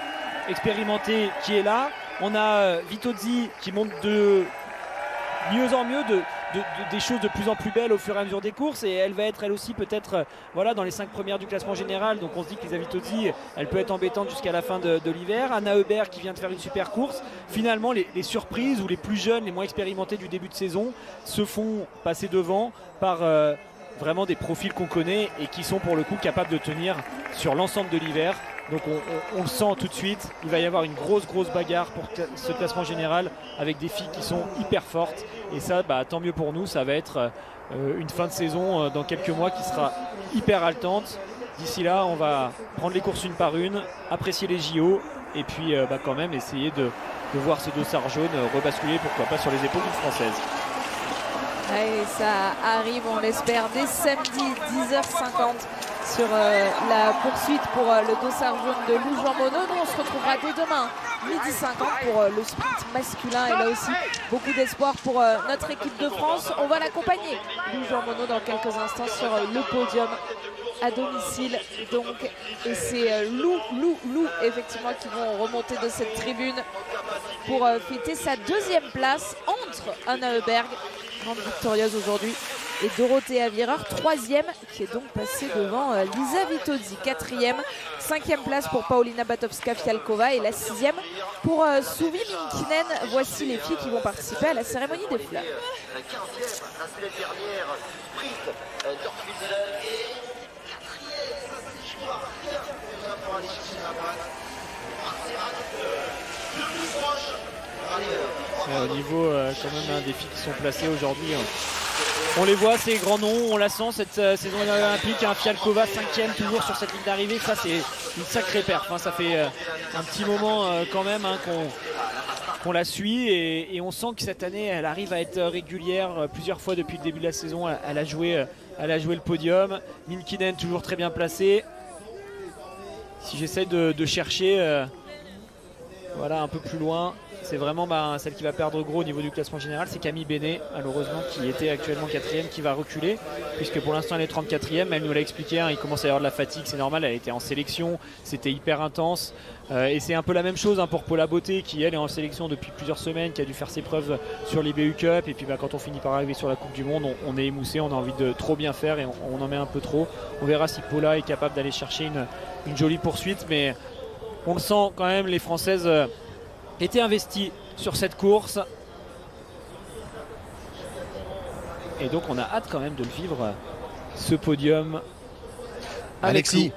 E: expérimenté qui est là. On a Vitozzi qui monte de mieux en mieux, des choses de plus en plus belles au fur et à mesure des courses, et elle va être elle aussi peut-être dans les 5 premières du classement général. Donc on se dit que Lisa Vitozzi, elle peut être embêtante jusqu'à la fin de l'hiver. Anna Hubert qui vient de faire une super course. Finalement les surprises ou les plus jeunes, les moins expérimentés du début de saison se font passer devant par vraiment des profils qu'on connaît et qui sont pour le coup capables de tenir sur l'ensemble de l'hiver. Donc on le sent tout de suite, il va y avoir une grosse bagarre pour ce classement général avec des filles qui sont hyper fortes, et ça tant mieux pour nous. Ça va être une fin de saison dans quelques mois qui sera hyper haletante. D'ici là on va prendre les courses une par une, apprécier les JO et puis quand même essayer de voir ce dossard jaune rebasculer pourquoi pas sur les épaules d'une Française.
B: Et ça arrive, on l'espère, dès samedi 10h50 sur la poursuite pour le dossard jaune de Lou Jean Monod. Nous on se retrouvera dès demain 12h50 pour le sprint masculin, et là aussi beaucoup d'espoir pour notre équipe de France. On va l'accompagner, Lou Jean Monod, dans quelques instants sur le podium à domicile. Donc, et c'est Lou effectivement qui vont remonter de cette tribune pour fêter sa 2e place entre Anna Heuberg, grande victorieuse aujourd'hui, et Dorothea Vireur, 3e, qui est donc passée devant Lisa Vitozzi, 4e, 5e place pour Paulina Batowska-Fialkova et la 6e pour Suvi Minkinen. Voici les filles qui vont participer à la cérémonie des fleurs.
E: Au niveau quand même des filles qui sont placées aujourd'hui, on les voit, ces grands noms, on la sent cette saison olympique. Fialkova 5e toujours sur cette ligne d'arrivée, ça c'est une sacrée perf, ça fait un petit moment quand même qu'on la suit, et on sent que cette année elle arrive à être régulière plusieurs fois depuis le début de la saison. Elle a joué le podium. Minkinen toujours très bien placée. Si j'essaie de chercher un peu plus loin, c'est vraiment celle qui va perdre gros au niveau du classement général, c'est Camille Bénet, malheureusement, qui était actuellement 4e, qui va reculer, puisque pour l'instant elle est 34e. Elle nous l'a expliqué, il commence à y avoir de la fatigue, c'est normal, elle était en sélection, c'était hyper intense, et c'est un peu la même chose pour Paula Beauté, qui elle est en sélection depuis plusieurs semaines, qui a dû faire ses preuves sur les BU Cup, et puis quand on finit par arriver sur la Coupe du Monde, on est émoussé, on a envie de trop bien faire, et on en met un peu trop. On verra si Paula est capable d'aller chercher une jolie poursuite, mais on le sent quand même, les Françaises étaient investies sur cette course, et donc on a hâte quand même de le vivre, ce podium.
A: Alexis,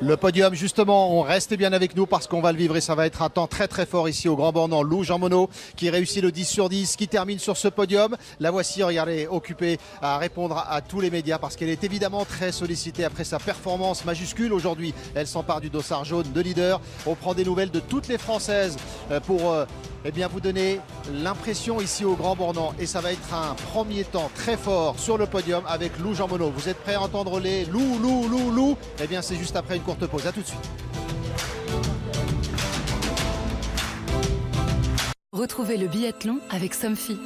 A: le podium, justement, on reste bien avec nous parce qu'on va le vivre, et ça va être un temps très fort ici au Grand Bornand. Lou Jean Monod qui réussit le 10 sur 10, qui termine sur ce podium. La voici, regardez, occupée à répondre à tous les médias parce qu'elle est évidemment très sollicitée après sa performance majuscule aujourd'hui. Elle s'empare du dossard jaune de leader. On prend des nouvelles de toutes les Françaises pour vous donner l'impression ici au Grand Bornand, et ça va être un premier temps très fort sur le podium avec Lou Jean Monod. Vous êtes prêts à entendre les Lou? C'est juste après une courte pause. À tout de suite.
G: Retrouvez le biathlon avec Somfy,